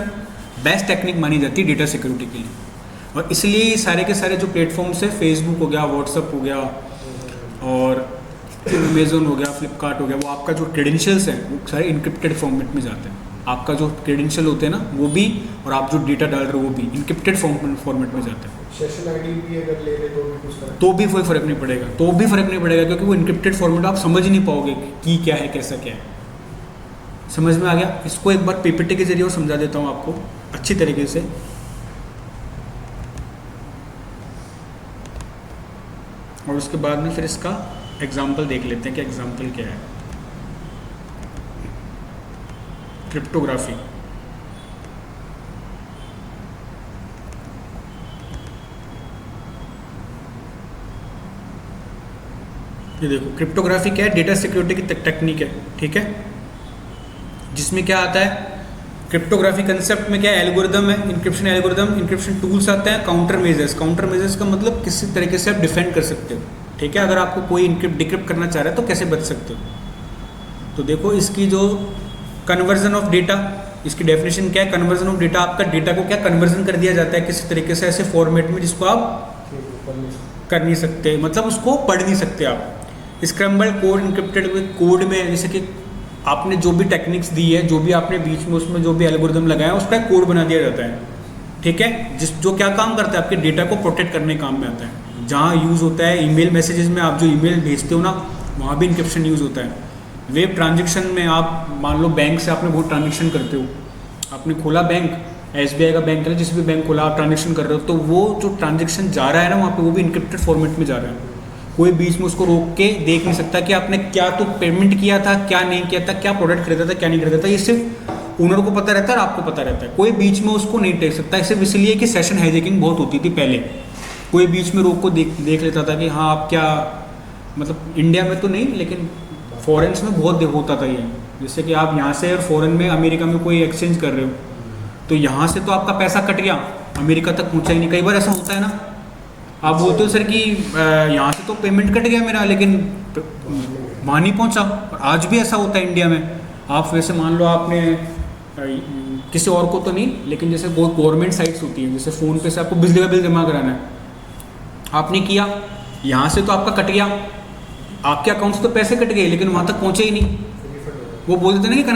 बेस्ट टेक्निक मानी जाती है डेटा सिक्योरिटी के लिए। और इसलिए सारे के सारे जो प्लेटफॉर्म्स है, फेसबुक हो गया, व्हाट्सअप हो गया और अमेजोन हो गया, फ्लिपकार्ट हो गया, वो आपका जो क्रेडेंशियल्स हैं वो सारे इंक्रिप्टेड फॉर्मेट में जाते हैं। आपका जो क्रेडेंशियल होते हैं ना वो भी, और आप जो डेटा डाल रहे हो वो भी इंक्रिप्टेड फॉर्मेट में जाते हैं। सेशन आईडी भी अगर ले ले तो भी कुछ फर्क, तो भी कोई फर्क नहीं पड़ेगा, तो भी फर्क नहीं पड़ेगा, क्योंकि वो इंक्रिप्टेड फॉर्मेट आप समझ ही नहीं पाओगे कि क्या है, कैसा क्या है। समझ में आ गया? इसको एक बार PPT के जरिए और समझा देता हूँ आपको अच्छी तरीके से। और उसके बाद में फिर इसका एग्जाम्पल देख लेते हैं कि एग्जाम्पल क्या है। क्रिप्टोग्राफी, ये देखो क्रिप्टोग्राफी क्या है, डेटा सिक्योरिटी की टेक्निक है। ठीक है, जिसमें क्या आता है, क्रिप्टोग्राफी कंसेप्ट में क्या है, एल्गोरिदम है, इंक्रिप्शन एल्गोरिदम, इंक्रिप्शन टूल्स आते हैं, काउंटर मेजर्स। काउंटर मेजर्स का मतलब किसी तरीके से आप डिफेंड कर सकते हो। ठीक है, अगर आपको कोई डिक्रिप्ट करना चाह रहा है तो कैसे बच सकते हो। तो देखो इसकी जो कन्वर्जन ऑफ डेटा, इसकी डेफिनेशन क्या है, कन्वर्जन ऑफ डेटा, आपका डेटा को क्या कन्वर्जन कर दिया जाता है किसी तरीके से ऐसे फॉर्मेट में जिसको आप कर नहीं सकते, मतलब उसको पढ़ नहीं सकते आप। स्क्रैम्बल्ड कोड, इंक्रिप्टेड कोड में जैसे कि आपने जो भी टेक्निक्स दी है, जो भी आपने बीच में उसमें जो भी एल्गोरिदम लगाया है, उसका कोड बना दिया जाता है। ठीक है, जो क्या काम करता है, आपके डेटा को प्रोटेक्ट करने काम में आता है। जहाँ यूज़ होता है ईमेल मैसेजेस में, आप जो ईमेल भेजते हो ना, वहाँ भी इंक्रिप्शन यूज़ होता है। वेब ट्रांजेक्शन में आप मान लो बैंक से आपने बहुत ट्रांजेक्शन करते हो, आपने खोला बैंक, SBI का बैंक है, जिस भी बैंक खोला आप ट्रांजेक्शन कर रहे हो, तो वो जो ट्रांजेक्शन जा रहा है ना वहाँ पे, वो भी इंक्रिप्टेड फॉर्मेट में जा रहा है। कोई बीच में उसको रोक के देख नहीं सकता कि आपने क्या तो पेमेंट किया था, क्या नहीं किया था, क्या प्रोडक्ट खरीदा था, क्या नहीं खरीदा था। ये सिर्फ ओनर को पता रहता है और आपको पता रहता है, कोई बीच में उसको नहीं टेक सकता। सिर्फ इसलिए कि सेशन हाईजैकिंग बहुत होती थी पहले, कोई बीच में रोक को देख लेता था कि हाँ आप क्या, मतलब इंडिया में तो नहीं लेकिन फॉरेन्स में बहुत होता था ये। जैसे कि आप यहाँ से और फॉरेन में, अमेरिका में कोई एक्सचेंज कर रहे हो, तो यहाँ से तो आपका पैसा कट गया, अमेरिका तक पहुँचा ही नहीं। कई बार ऐसा होता है ना, आप बोलते हो सर कि यहाँ से तो पेमेंट कट गया मेरा, लेकिन वहाँ नहीं पहुँचा। और आज भी ऐसा होता है इंडिया में। आप वैसे मान लो आपने किसी और को तो नहीं, लेकिन जैसे गवर्नमेंट साइट्स होती हैं, जैसे फ़ोन पे से आपको बिजली का बिल जमा कराना है, आपने किया, यहाँ से तो आपका कट गया, आपके अकाउंट से तो पैसे कट गए, लेकिन वहाँ तक पहुँचे ही नहीं। वो बोल देते हैं ना कि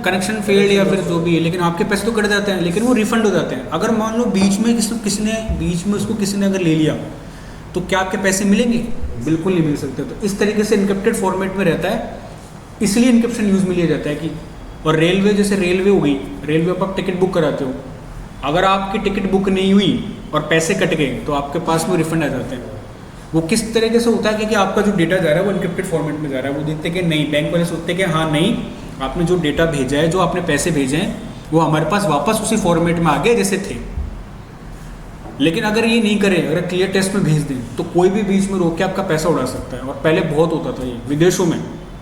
कनेक्शन फेल्ड या फिर जो भी है, लेकिन आपके पैसे तो कट जाते हैं, लेकिन वो रिफंड हो जाते हैं। अगर मान लो बीच में किसी ने अगर ले लिया, तो क्या आपके पैसे मिलेंगे? बिल्कुल नहीं मिल सकते। तो इस तरीके से इनक्रिप्टेड फॉर्मेट में रहता है। इसलिए इनक्रिप्शन यूज़ में लिया जाता है कि, और रेलवे, जैसे रेलवे हो गई, रेलवे पर आप टिकट बुक कराते हो, अगर आपकी टिकट बुक नहीं हुई और पैसे कट गए तो आपके पास में रिफंड आ जाते हैं। वो किस तरीके से होता है कि आपका जो डेटा जा रहा है वो इनक्रिप्टेड फॉर्मेट में जा रहा है। वो देखते कि नहीं, बैंक वाले सोचते कि हाँ नहीं, आपने जो डेटा भेजा है, जो आपने पैसे भेजे हैं वो हमारे पास वापस उसी फॉर्मेट में आ गए जैसे थे। लेकिन अगर ये नहीं करें, अगर क्लियर टेस्ट में भेज दें तो कोई भी बीच में रोक के आपका पैसा उड़ा सकता है। और पहले बहुत होता था ये विदेशों में,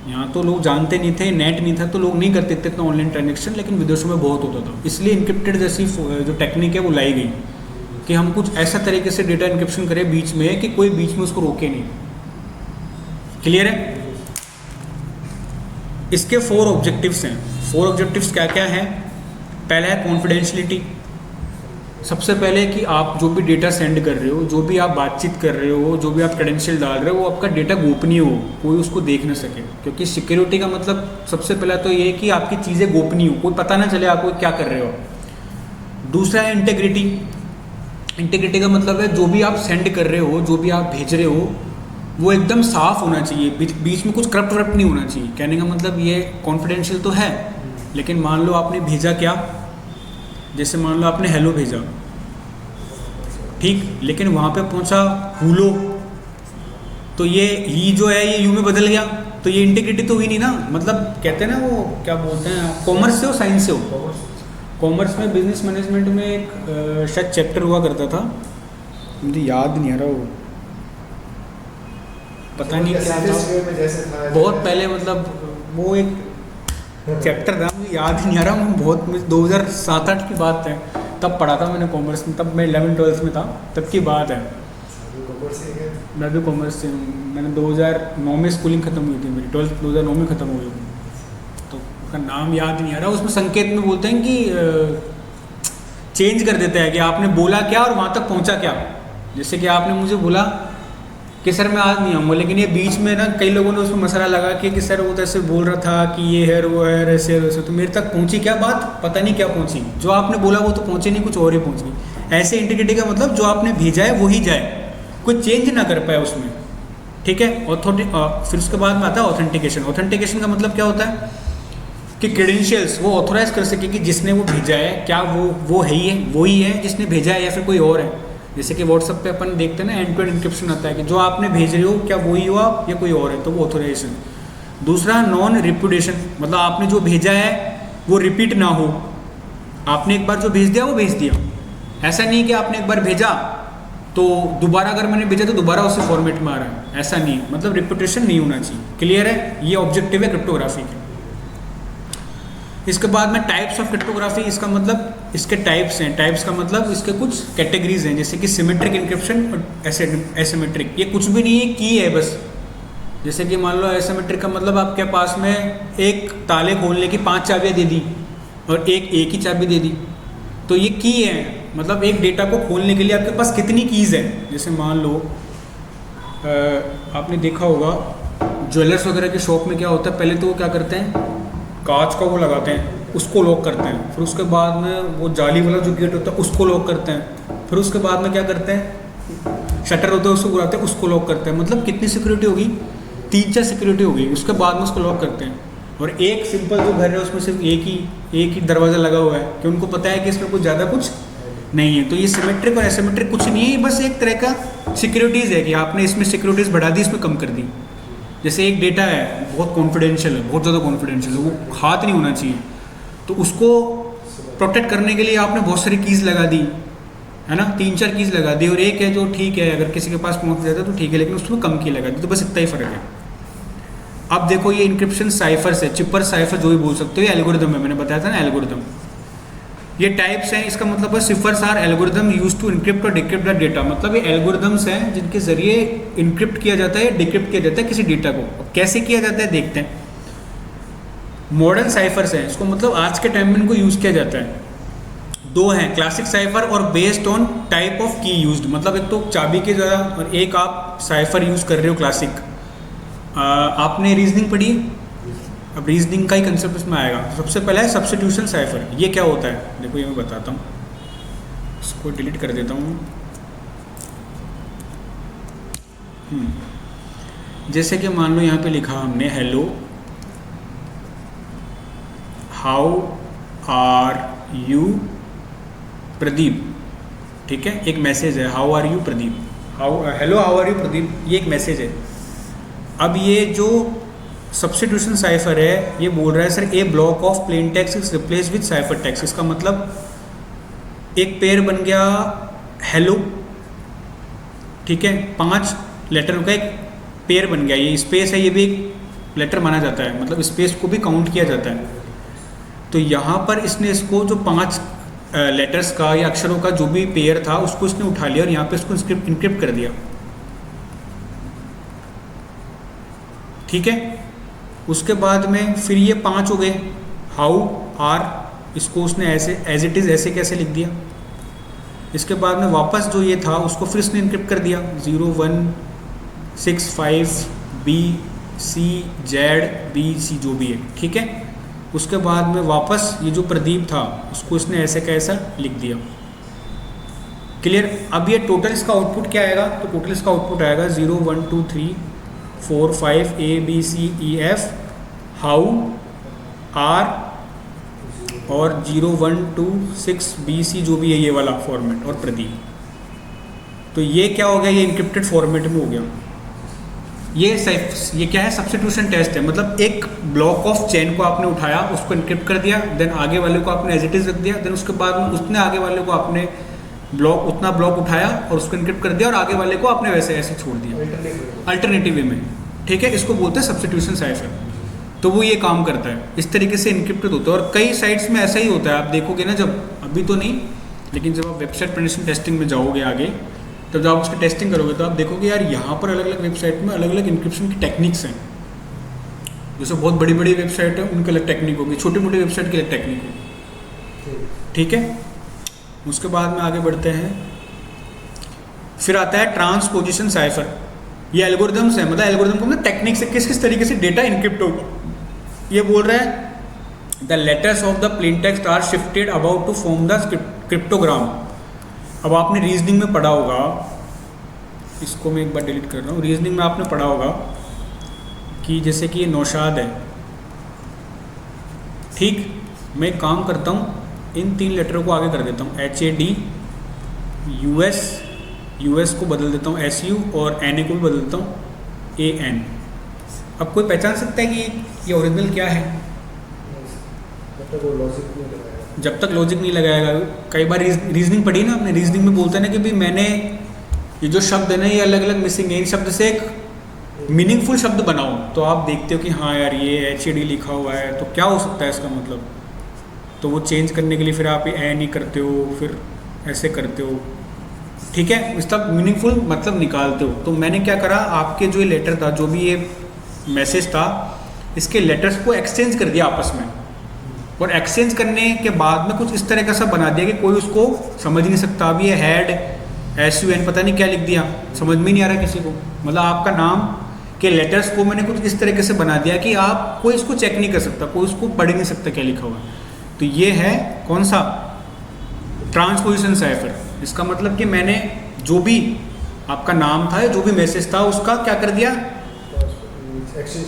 यहाँ तो लोग जानते नहीं थे, नेट नहीं था तो लोग नहीं करते थे इतना ऑनलाइन ट्रांजेक्शन, लेकिन विदेशों में बहुत होता था। इसलिए इनक्रिप्टेड जैसी जो टेक्निक है वो लाई गई कि हम कुछ ऐसा तरीके से डेटा इनक्रिप्शन करें बीच में कि कोई बीच में उसको रोके नहीं। क्लियर है? इसके 4 ऑब्जेक्टिव्स हैं। 4 ऑब्जेक्टिव्स क्या क्या हैं? पहला है कॉन्फिडेंशियलिटी। सबसे पहले कि आप जो भी डेटा सेंड कर रहे हो, जो भी आप बातचीत कर रहे हो, जो भी आप क्रेडेंशियल डाल रहे हो, वो आपका डेटा गोपनीय हो, कोई उसको देख ना सके। क्योंकि सिक्योरिटी का मतलब सबसे पहला तो ये है कि आपकी चीज़ें गोपनीय हो, कोई पता ना चले आप क्या कर रहे हो। दूसरा है इंटेग्रिटी। इंटेग्रिटी का मतलब है जो भी आप सेंड कर रहे हो, जो भी आप भेज रहे हो, वो एकदम साफ होना चाहिए, बीच में कुछ करप्ट वरप्ट नहीं होना चाहिए। कहने का मतलब ये कॉन्फिडेंशियल तो है, लेकिन मान लो आपने भेजा क्या, जैसे मान लो आपने हेलो भेजा, ठीक, लेकिन वहाँ पे पहुँचा हुलो, तो ये ही जो है ये यू में बदल गया, तो ये इंटीग्रिटी तो हुई नहीं ना। मतलब कहते हैं ना, वो क्या बोलते हैं, कॉमर्स से हो साइंस से हो। कॉमर्स में बिजनेस मैनेजमेंट में एक शायद चैप्टर हुआ करता था, मुझे याद नहीं आ रहा, वो पता नहीं क्या था, बहुत पहले, मतलब वो एक चैप्टर था, मुझे याद ही नहीं आ रहा, बहुत 2007-8 की बात है, तब पढ़ा था मैंने कॉमर्स में, तब मैं 11th-12th में था, तब की बात है। मैं भी कॉमर्स से हूँ, मैंने 2009 में स्कूलिंग खत्म हुई थी मेरी, 12th 2009 में खत्म हुई, तो उसका नाम याद नहीं आ रहा। उसमें संकेत में बोलते हैं कि चेंज कर देता है कि आपने बोला क्या और वहाँ तक पहुँचा क्या। जैसे कि आपने मुझे बोला कि सर मैं आज नहीं आऊँगा, लेकिन ये बीच में ना कई लोगों ने उसमें मसला लगा कि सर वो तो ऐसे बोल रहा था कि ये है वो है ऐसे है वैसे, तो मेरे तक पहुँची क्या बात, पता नहीं क्या पहुँची, जो आपने बोला वो तो पहुँची नहीं, कुछ और ही पहुँची। ऐसे इंटीग्रिटी का मतलब जो आपने भेजा है वही जाए, कोई चेंज ना कर पाए उसमें, ठीक है। फिर उसके बाद में आता है ऑथेंटिकेशन। ऑथेंटिकेशन का मतलब क्या होता है कि क्रेडेंशियल्स वो ऑथोराइज कर सके कि जिसने वो भेजा है क्या वो है ही है, वही है जिसने भेजा है या फिर कोई और है। जैसे कि व्हाट्सएप पे अपन देखते हैं ना, एंड टू एंड इंक्रिप्शन आता है कि जो आपने भेज रहे हो क्या वही हो आप या कोई और है, तो वो ऑथोराइजेशन। दूसरा नॉन रिप्यूटेशन, मतलब आपने जो भेजा है वो रिपीट ना हो, आपने एक बार जो भेज दिया वो भेज दिया, ऐसा नहीं कि आपने एक बार भेजा तो दोबारा अगर मैंने भेजा तो दोबारा उसी फॉर्मेट में आ रहा है, ऐसा नहीं, मतलब रिपीटेशन नहीं होना चाहिए। क्लियर है? ये ऑब्जेक्टिव है क्रिप्टोग्राफी के। इसके बाद में टाइप्स ऑफ क्रिप्टोग्राफी, इसका मतलब इसके टाइप्स हैं, टाइप्स का मतलब इसके कुछ कैटेगरीज हैं, जैसे कि सिमेट्रिक इंक्रिप्शन और एसिमेट्रिक। ये कुछ भी नहीं है, की है बस। जैसे कि मान लो एसिमेट्रिक का मतलब आपके पास में एक ताले खोलने की 5 चाबियाँ दे दी और एक ही चाबी दे दी, तो ये की है, मतलब एक डेटा को खोलने के लिए आपके पास कितनी कीज़ है। जैसे मान लो आपने देखा होगा ज्वेलर्स वगैरह की शॉप में क्या होता है, पहले तो वो क्या करते हैं, कांच का वो लगाते हैं, उसको लॉक करते हैं, फिर उसके बाद में वो जाली वाला जो गेट होता है उसको लॉक करते हैं, फिर उसके बाद में क्या करते हैं, शटर होता है उसको घुराते हैं, उसको लॉक करते हैं। मतलब कितनी सिक्योरिटी होगी, 3-4 सिक्योरिटी होगी, उसके बाद में उसको लॉक करते हैं। और एक सिंपल जो घर है उसमें सिर्फ एक ही दरवाज़ा लगा हुआ है कि उनको पता है कि इसमें कुछ ज़्यादा कुछ नहीं है। तो ये सिमेट्रिक और एसिमेट्रिक कुछ नहीं है, बस एक तरह का सिक्योरिटीज़ है कि आपने इसमें सिक्योरिटीज़ बढ़ा दी, इसमें कम कर दी। जैसे एक डेटा है बहुत कॉन्फिडेंशियल है, बहुत ज़्यादा कॉन्फिडेंशियल है, वो हाथ नहीं होना चाहिए, तो उसको प्रोटेक्ट करने के लिए आपने बहुत सारी कीज़ लगा दी, है ना, 3-4 कीज़ लगा दी, और एक है जो ठीक है अगर किसी के पास पहुंच जाता है तो ठीक है, लेकिन उसमें कम की लगा दी, तो बस इतना ही फ़र्क है। अब देखो ये इंक्रिप्शन साइफर्स है, चिपर साइफर जो भी बोल सकते हो, ये एल्गोरिदम है, मैंने बताया था ना एल्गोरिदम। ये टाइप्स हैं, इसका मतलब है ciphers are algorithm use to encrypt और डिक्रिप्ट द डेटा। मतलब ये एल्गोरिदम्स हैं जिनके जरिए इनक्रिप्ट किया जाता है, डिक्रिप्ट किया जाता है किसी डेटा को। कैसे किया जाता है देखते हैं। मॉडर्न साइफर्स हैं, इसको मतलब आज के टाइम में इनको यूज़ किया जाता है। 2 हैं, क्लासिक साइफर और बेस्ड ऑन टाइप ऑफ की यूज्ड। मतलब एक तो चाबी की जगह और एक आप साइफर यूज़ कर रहे हो क्लासिक। आपने रीजनिंग पढ़ी है, अब रीजनिंग का ही कंसेप्ट इसमें आएगा। सबसे पहला है सब्स्टिट्यूशन साइफर। ये क्या होता है देखो, ये मैं बताता हूँ, इसको डिलीट कर देता हूँ। जैसे कि मान लो यहाँ पे लिखा हमने hello how are you Pradeep, ठीक है, एक मैसेज है how are you Pradeep, hello how are you Pradeep, ये एक मैसेज है। अब ये जो सब्स्टिट्यूशन साइफर है ये बोल रहा है sir A block of plain text is replace with cipher text. इसका मतलब एक पेयर बन गया हेलो, ठीक है, 5 लेटर का एक पेयर बन गया। ये स्पेस है, ये भी एक लेटर माना जाता है, मतलब स्पेस को भी काउंट किया जाता है। तो यहाँ पर इसने इसको जो 5 लेटर्स का या अक्षरों का जो भी पेयर था उसको इसने उठा लिया और यहाँ पे इसको इनक्रिप्ट कर दिया, ठीक है। उसके बाद में फिर ये 5 हो गए, हाउ आर, इसको उसने ऐसे एज इट इज़ ऐसे कैसे लिख दिया। इसके बाद में वापस जो ये था उसको फिर इसने इनक्रिप्ट कर दिया 0 1 6 5 B C Z B C जो भी है, ठीक है। उसके बाद में वापस ये जो प्रदीप था उसको इसने ऐसे कैसा लिख दिया, क्लियर। अब ये टोटल इसका आउटपुट क्या आएगा, तो टोटल इसका आउटपुट आएगा 0 1 2 3 4 5 A B C E F how are और 0 1 2 6 B C जो भी है ये वाला फॉर्मेट और प्रदीप। तो ये क्या हो गया, ये इंक्रिप्टेड फॉर्मेट में हो गया। ये क्या है, सब्स्टिट्यूशन टेस्ट है। मतलब एक ब्लॉक ऑफ चेन को आपने उठाया, उसको इंक्रिप्ट कर दिया, देन आगे वाले को आपने एज इट इज रख दिया, देन उसके बाद में उसने आगे वाले को आपने उतना ब्लॉक उठाया और उसको इंक्रिप्ट कर दिया और आगे वाले को आपने वैसे ऐसे छोड़ दिया अल्टरनेटिव वे में, ठीक है। इसको बोलते हैं सब्स्टिट्यूशन साइफर। तो वो ये काम करता है, इस तरीके से इंक्रिप्टेड होता है। और कई साइट्स में ऐसा ही होता है, आप देखोगे ना, जब अभी तो नहीं लेकिन जब आप वेबसाइट पेनिट्रेशन टेस्टिंग में जाओगे आगे, तब जब आप उसकी टेस्टिंग करोगे तो आप देखोगे यार यहाँ पर अलग अलग वेबसाइट में अलग अलग इंक्रिप्शन की टेक्निक्स हैं। जैसे बहुत बड़ी बड़ी वेबसाइट है उनकी अलग टेक्निक होगी, छोटी मोटी वेबसाइट की अलग टेक्निक होगी, ठीक है। उसके बाद में आगे बढ़ते हैं, फिर आता है ट्रांसपोजिशन साइफर। ये एल्गोरिदम्स है, मतलब एल्गोरिदम को मतलब टेक्निक से किस किस तरीके से डेटा इनक्रिप्ट होगा। ये बोल रहा है the letters of the plain text are shifted about to form the cryptogram. अब आपने रीजनिंग में पढ़ा होगा, इसको मैं एक बार डिलीट कर रहा हूँ। रीजनिंग में आपने पढ़ा होगा कि जैसे कि ये नौशाद है, ठीक, मैं एक काम करता हूँ, इन 3 लेटरों को आगे कर देता हूँ, HAD US को बदल देता हूँ SU और NA को भी बदल देता हूँ AN। अब कोई पहचान सकता है कि ये ओरिजिनल क्या है? जब तक लॉजिक नहीं लगाएगा। कई बार रीजनिंग पढ़ी ना आपने, रीजनिंग में बोलते हैं ना कि भाई मैंने ये जो शब्द है ना ये अलग अलग मिसिंग है, इन शब्द से एक मीनिंगफुल शब्द बनाओ। तो आप देखते हो कि हाँ यार ये HAD लिखा हुआ है, तो क्या हो सकता है इसका मतलब। तो वो चेंज करने के लिए फिर आप ये नहीं करते हो, फिर ऐसे करते हो, ठीक है, इसका मीनिंगफुल मतलब निकालते हो। तो मैंने क्या करा, आपके जो ये लेटर था, जो भी ये मैसेज था, इसके लेटर्स को एक्सचेंज कर दिया आपस में। और एक्सचेंज करने के बाद में कुछ इस तरह का सब बना दिया कि कोई उसको समझ नहीं सकता। अब ये हैड SUN पता नहीं क्या लिख दिया, समझ में नहीं आ रहा किसी को। मतलब आपका नाम के लेटर्स को मैंने कुछ इस तरीके से बना दिया कि आप कोई इसको चेक नहीं कर सकता, कोई उसको पढ़ नहीं सकता क्या लिखा हुआ। तो ये है कौन सा, ट्रांसपोजिशन साइफर। इसका मतलब कि मैंने जो भी आपका नाम था, जो भी मैसेज था, उसका क्या कर दिया,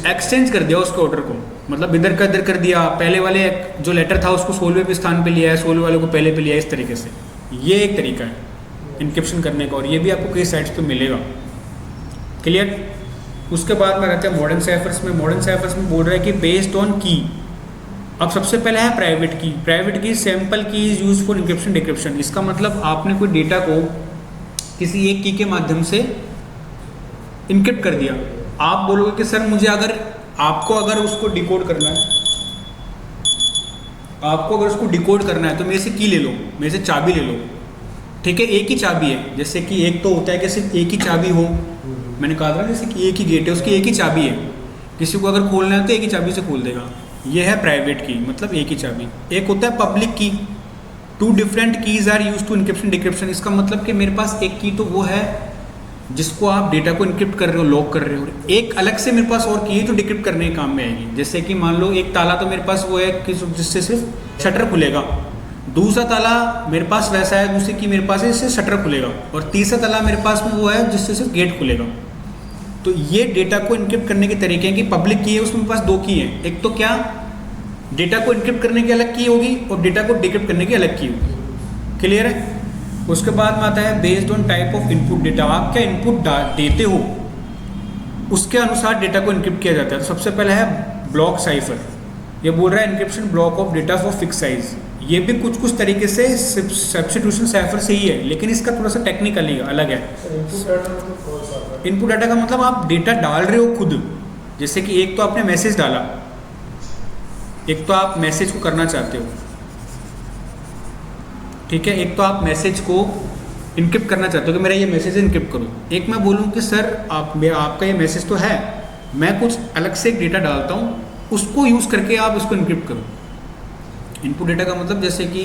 एक्सचेंज कर दिया उसके ऑर्डर को। मतलब इधर का इधर कर दिया, पहले वाले जो लेटर था उसको 16वें पे स्थान पे लिया है, 16 वाले को पहले पे लिया है, इस तरीके से। ये एक तरीका है इनक्रिप्शन करने का, और ये भी आपको कई साइट्स पे मिलेगा, क्लियर। उसके बाद में रहते हैं मॉडर्न साइफर्स में। मॉडर्न साइफर्स में बोल रहा है कि बेस्ड ऑन की। अब सबसे पहले है प्राइवेट की। Private key sample key is use for encryption decryption. इसका मतलब आपने कोई डेटा को किसी एक की के माध्यम से इनक्रिप्ट कर दिया। आप बोलोगे कि सर मुझे आपको अगर उसको डिकोड करना है, उसको डिकोड करना है तो मेरे से की ले लो, मेरे से चाबी ले लो, ठीक है। एक ही चाबी है, जैसे कि एक तो होता है कि सिर्फ एक ही चाबी हो, मैंने कहा था जैसे कि एक ही गेट है, उसकी एक ही चाबी है, किसी को अगर खोलना है तो एक ही चाबी से खोल देगा। ये है प्राइवेट की, मतलब एक ही चाबी। एक होता है public key. 2 different keys are use to encryption decryption. इसका मतलब कि मेरे पास एक की तो वो है जिसको आप डेटा को इनक्रिप्ट कर रहे हो, लॉक कर रहे हो। एक अलग से मेरे पास और की है जो डिक्रिप्ट करने के काम में आएगी। जैसे कि मान लो एक ताला तो मेरे पास वो है कि जिससे सिर्फ शटर खुलेगा, दूसरा ताला मेरे पास वैसा है, दूसरी की मेरे पास है जिससे शटर खुलेगा, और तीसरा ताला मेरे पास में वो है जिससे सिर्फ गेट खुलेगा। तो ये डेटा को इनक्रिप्ट करने के तरीके हैं कि पब्लिक की है, उसमें मेरे पास 2 की है। एक तो क्या डेटा को इनक्रिप्ट करने की अलग की होगी और डेटा को डिक्रिप्ट करने की अलग की होगी। क्लियर है? उसके बाद में आता है based on type of input data. आप क्या इनपुट देते हो उसके अनुसार डेटा को इनक्रिप्ट किया जाता है। तो सबसे पहले है ब्लॉक साइफर। ये बोल रहा है encryption block of data for fix size. ये भी कुछ तरीके से सब्स्टिट्यूशन साइफर से ही है, लेकिन इसका थोड़ा सा टेक्निकली अलग है। इनपुट डाटा का मतलब आप डेटा डाल रहे हो खुद। जैसे कि एक तो आपने मैसेज डाला, एक तो आप मैसेज को करना चाहते हो, ठीक है, एक तो आप मैसेज को इनक्रिप्ट करना चाहते हो कि मेरा ये मैसेज इनक्रिप्ट करो। एक मैं बोलूँ कि सर आपका ये मैसेज तो है, मैं कुछ अलग से एक डेटा डालता हूँ, उसको यूज़ करके आप उसको इनक्रिप्ट करो। इनपुट डेटा का मतलब जैसे कि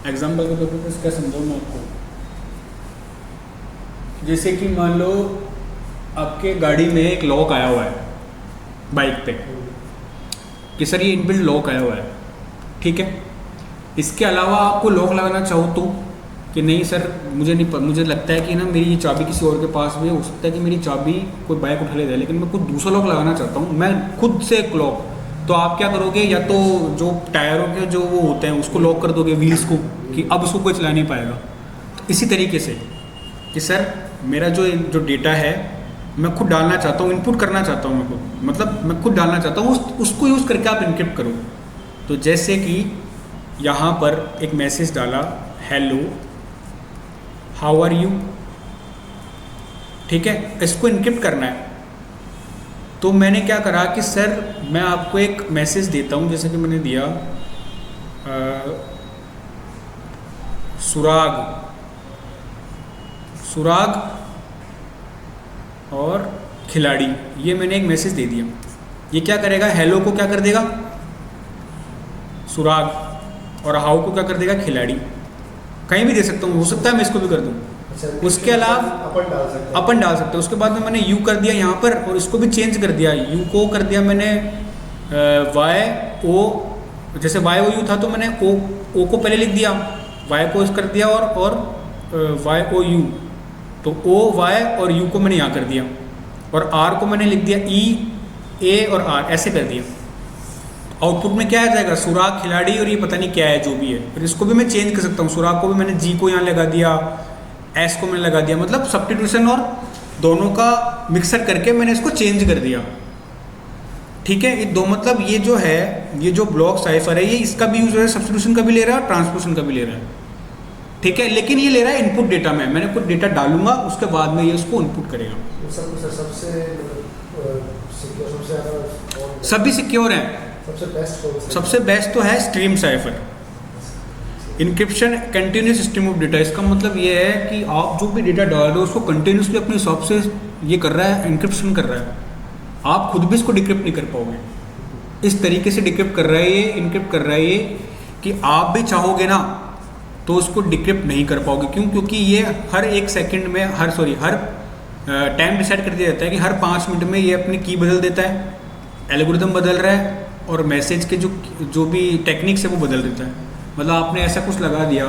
एग्जांपल के तौर पर इसका समझाऊँ मैं आपको। जैसे कि मान लो आपके गाड़ी में एक लॉक आया हुआ है बाइक पे कि सर ये इनबिल्ट लॉक आया हुआ है, ठीक है। इसके अलावा आपको लॉक लगाना चाहो तो कि नहीं सर मुझे लगता है कि ना मेरी ये चाबी किसी और के पास भी हो सकता है कि मेरी चाबी कोई बाइक उठा ले जाए, लेकिन मैं कुछ दूसरा लॉक लगाना चाहता हूँ, मैं खुद से एक लॉक। तो आप क्या करोगे, या तो जो टायरों के जो वो होते हैं उसको लॉक कर दोगे, व्हील्स को, कि अब उसको कोई चला नहीं पाएगा। तो इसी तरीके से कि सर मेरा जो डेटा है मैं खुद डालना चाहता हूँ, इनपुट करना चाहता हूँ, मैं खुद डालना चाहता हूँ, उसको यूज़ करके आप इनक्रिप्ट करो। तो जैसे कि यहाँ पर एक मैसेज डाला, हेलो हाउ आर यू, ठीक है, इसको इनक्रिप्ट करना है। तो मैंने क्या करा कि सर मैं आपको एक मैसेज देता हूँ, जैसे कि मैंने दिया सुराग और खिलाड़ी, ये मैंने एक मैसेज दे दिया। ये क्या करेगा, हेलो को क्या कर देगा सुराग, और हाउ को क्या कर देगा खिलाड़ी। कहीं भी दे सकता हूँ, हो सकता है मैं इसको भी कर दूँ। उसके अलावा अपन डाल सकते हैं। उसके बाद में मैंने यू कर दिया यहाँ पर, और इसको भी चेंज कर दिया, यू को कर दिया मैंने वाई ओ, जैसे वाई ओ यू था तो मैंने ओ को पहले लिख दिया, वाई को कर दिया, और वाई ओ यू, तो ओ वाई और यू को मैंने यहाँ कर दिया, और आर को मैंने लिख दिया ई ए और आर, ऐसे कर दिया। आउटपुट में क्या आ जाएगा, सुराग खिलाड़ी, और ये पता नहीं क्या है जो भी है। फिर इसको भी मैं चेंज कर सकता हूँ, सुराग को भी मैंने जी को यहाँ लगा दिया, एस को मैंने लगा दिया, मतलब सब्स्टिट्यूशन और दोनों का मिक्सर करके मैंने इसको चेंज कर दिया, ठीक है। ये दो मतलब ये जो है, ये जो ब्लॉक साइफर है, ये इसका भी यूज हो रहा है, सब्स्टिट्यूशन का भी ले रहा है और ट्रांसपोजिशन का भी ले रहा है, ठीक है। लेकिन ये ले रहा है इनपुट डेटा में, मैंने कुछ डेटा डालूंगा, उसके बाद में ये उसको इनपुट करेगा। सभी सिक्योर हैं। सबसे बेस्ट तो है stream cipher, encryption continuous stream of data. इसका मतलब ये है कि आप जो भी डेटा डाल रहे हो उसको कंटिन्यूसली अपने हिसाब से ये कर रहा है, इनक्रिप्शन कर रहा है। आप खुद भी इसको डिक्रिप्ट नहीं कर पाओगे, इस तरीके से डिक्रिप्ट कर रहा है ये, इनक्रिप्ट कर रहा है ये, कि आप भी चाहोगे ना तो उसको डिक्रिप्ट नहीं कर पाओगे। क्यों? क्योंकि ये हर एक सेकंड में हर टाइम डिसाइड कर दिया जाता है कि हर 5 मिनट में ये अपनी की बदल देता है, एल्गोरिथम बदल रहा है, और मैसेज के जो भी टेक्निक्स है वो बदल देता है। मतलब आपने ऐसा कुछ लगा दिया,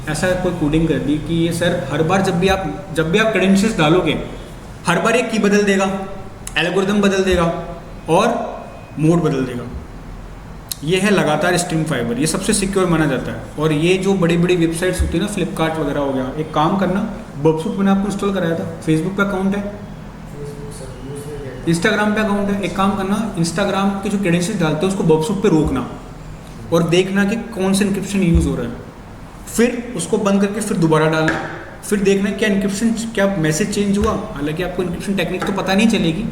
ऐसा कोई कोडिंग कर दी कि ये सर हर बार जब भी आप क्रेडेंशियल्स डालोगे, हर बार एक की बदल देगा, एल्गोरिथम बदल देगा और मोड बदल देगा। ये है लगातार स्ट्रीम फाइबर, ये सबसे सिक्योर माना जाता है। और ये जो बड़ी बड़ी वेबसाइट्स होती है ना, फ्लिपकार्ट वगैरह हो गया, एक काम करना, बबसूट मैंने आपको इंस्टॉल कराया था, फेसबुक पे अकाउंट है, इंस्टाग्राम पे अकाउंट है, एक काम करना, इंस्टाग्राम के जो क्रेडेंशियल्स डालते हैं उसको बबसूट पे रोकना और देखना कि कौन सा इनक्रिप्शन यूज़ हो रहा है, फिर उसको बंद करके फिर दोबारा डालना, फिर देखना क्या इनक्रिप्शन, क्या मैसेज चेंज हुआ। हालांकि आपको इनक्रिप्शन टेक्निक तो पता नहीं चलेगी,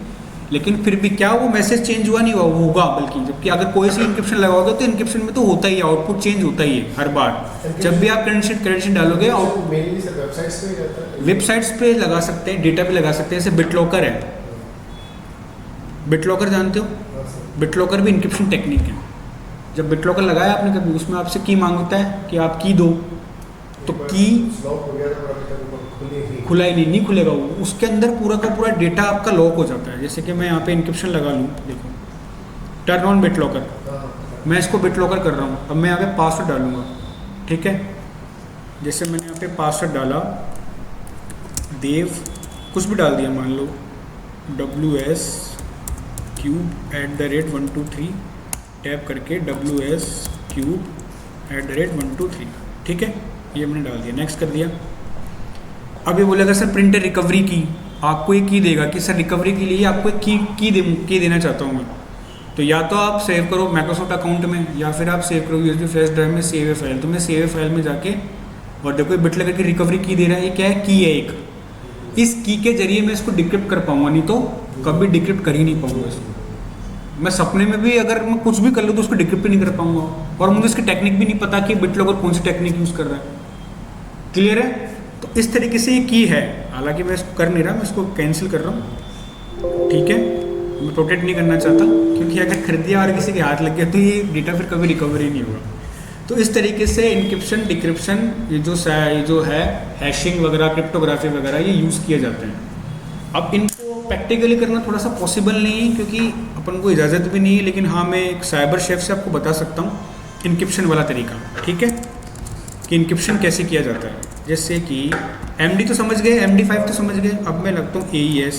लेकिन फिर भी क्या वो मैसेज चेंज हुआ नहीं हुआ, वो होगा। बल्कि जबकि अगर कोई सी इनक्रिप्शन लगाओगे तो इनक्रिप्शन में तो होता ही है, आउटपुट चेंज होता ही है हर बार। जब भी आप क्रेडेंशियल डालोगे, वेबसाइट्स पे लगा सकते हैं, डेटा पे लगा सकते हैं। जैसे बिटलॉकर है, बिटलॉकर जानते हो, बिटलॉकर भी इनक्रिप्शन टेक्निक है। जब बिटलॉकर लगाया आपने कभी, उसमें आपसे की मांगता है कि आप की दो, तो की खुला ही नहीं खुलेगा वो, उसके अंदर पूरा का पूरा डेटा आपका लॉक हो जाता है। जैसे कि मैं यहाँ पे इनक्रिप्शन लगा लूँ, देखो टर्न ऑन बिटलॉकर, मैं इसको बिटलॉकर कर रहा हूँ। अब मैं यहाँ पे पासवर्ड डालूँगा, ठीक है। जैसे मैंने यहाँ पे पासवर्ड डाला, देव कुछ भी डाल दिया, मान लो WS3@123 टैप करके WS3@123, ठीक है, ये मैंने डाल दिया, नेक्स्ट कर दिया। अब ये बोलेगा सर प्रिंटर रिकवरी की, आपको एक की देगा कि सर रिकवरी के लिए आपको एक की देना चाहता हूँ मैं, तो या तो आप सेव करो माइक्रोसॉफ्ट अकाउंट में या फिर आप सेव करो USB फ्लैश ड्राइव में सेव ए फाइल। तो मैं सेव ए फाइल में जाके और देखो बिट लगा के रिकवरी की दे रहा है, ये क्या है, की है एक, इस की के जरिए मैं इसको डिक्रिप्ट कर पाऊंगा, नहीं तो कभी डिक्रिप्ट कर ही नहीं पाऊंगा इसको। मैं सपने में भी अगर मैं कुछ भी कर लूँ तो उसको डिक्रिप्ट भी नहीं कर पाऊंगा, और मुझे इसकी टेक्निक भी नहीं पता कि बिट लॉगर कौन सी टेक्निक यूज़ कर रहा है। क्लियर है? तो इस तरीके से ये की है, हालांकि मैं इसको कर नहीं रहा, मैं इसको कैंसिल कर रहा हूँ, ठीक है, मैं प्रोटेक्ट नहीं करना चाहता, क्योंकि अगर कर दिया और किसी के हाथ लग गया तो ये डेटा फिर कभी रिकवरी नहीं होगा। तो इस तरीके से इनक्रिप्शन डिक्रिप्शन ये जो है हैशिंग वगैरह क्रिप्टोग्राफी वगैरह ये यूज़ किए जाते हैं। अब इनको प्रैक्टिकली करना थोड़ा सा पॉसिबल नहीं है क्योंकि अपन को इजाज़त भी नहीं है, लेकिन हाँ मैं एक साइबर शेफ से आपको बता सकता हूँ इनक्रिप्शन वाला तरीका, ठीक है, कि इनक्रिप्शन कैसे किया जाता है। जैसे कि MD तो समझ गए, MD5 तो समझ गए, अब मैं लगता हूँ AES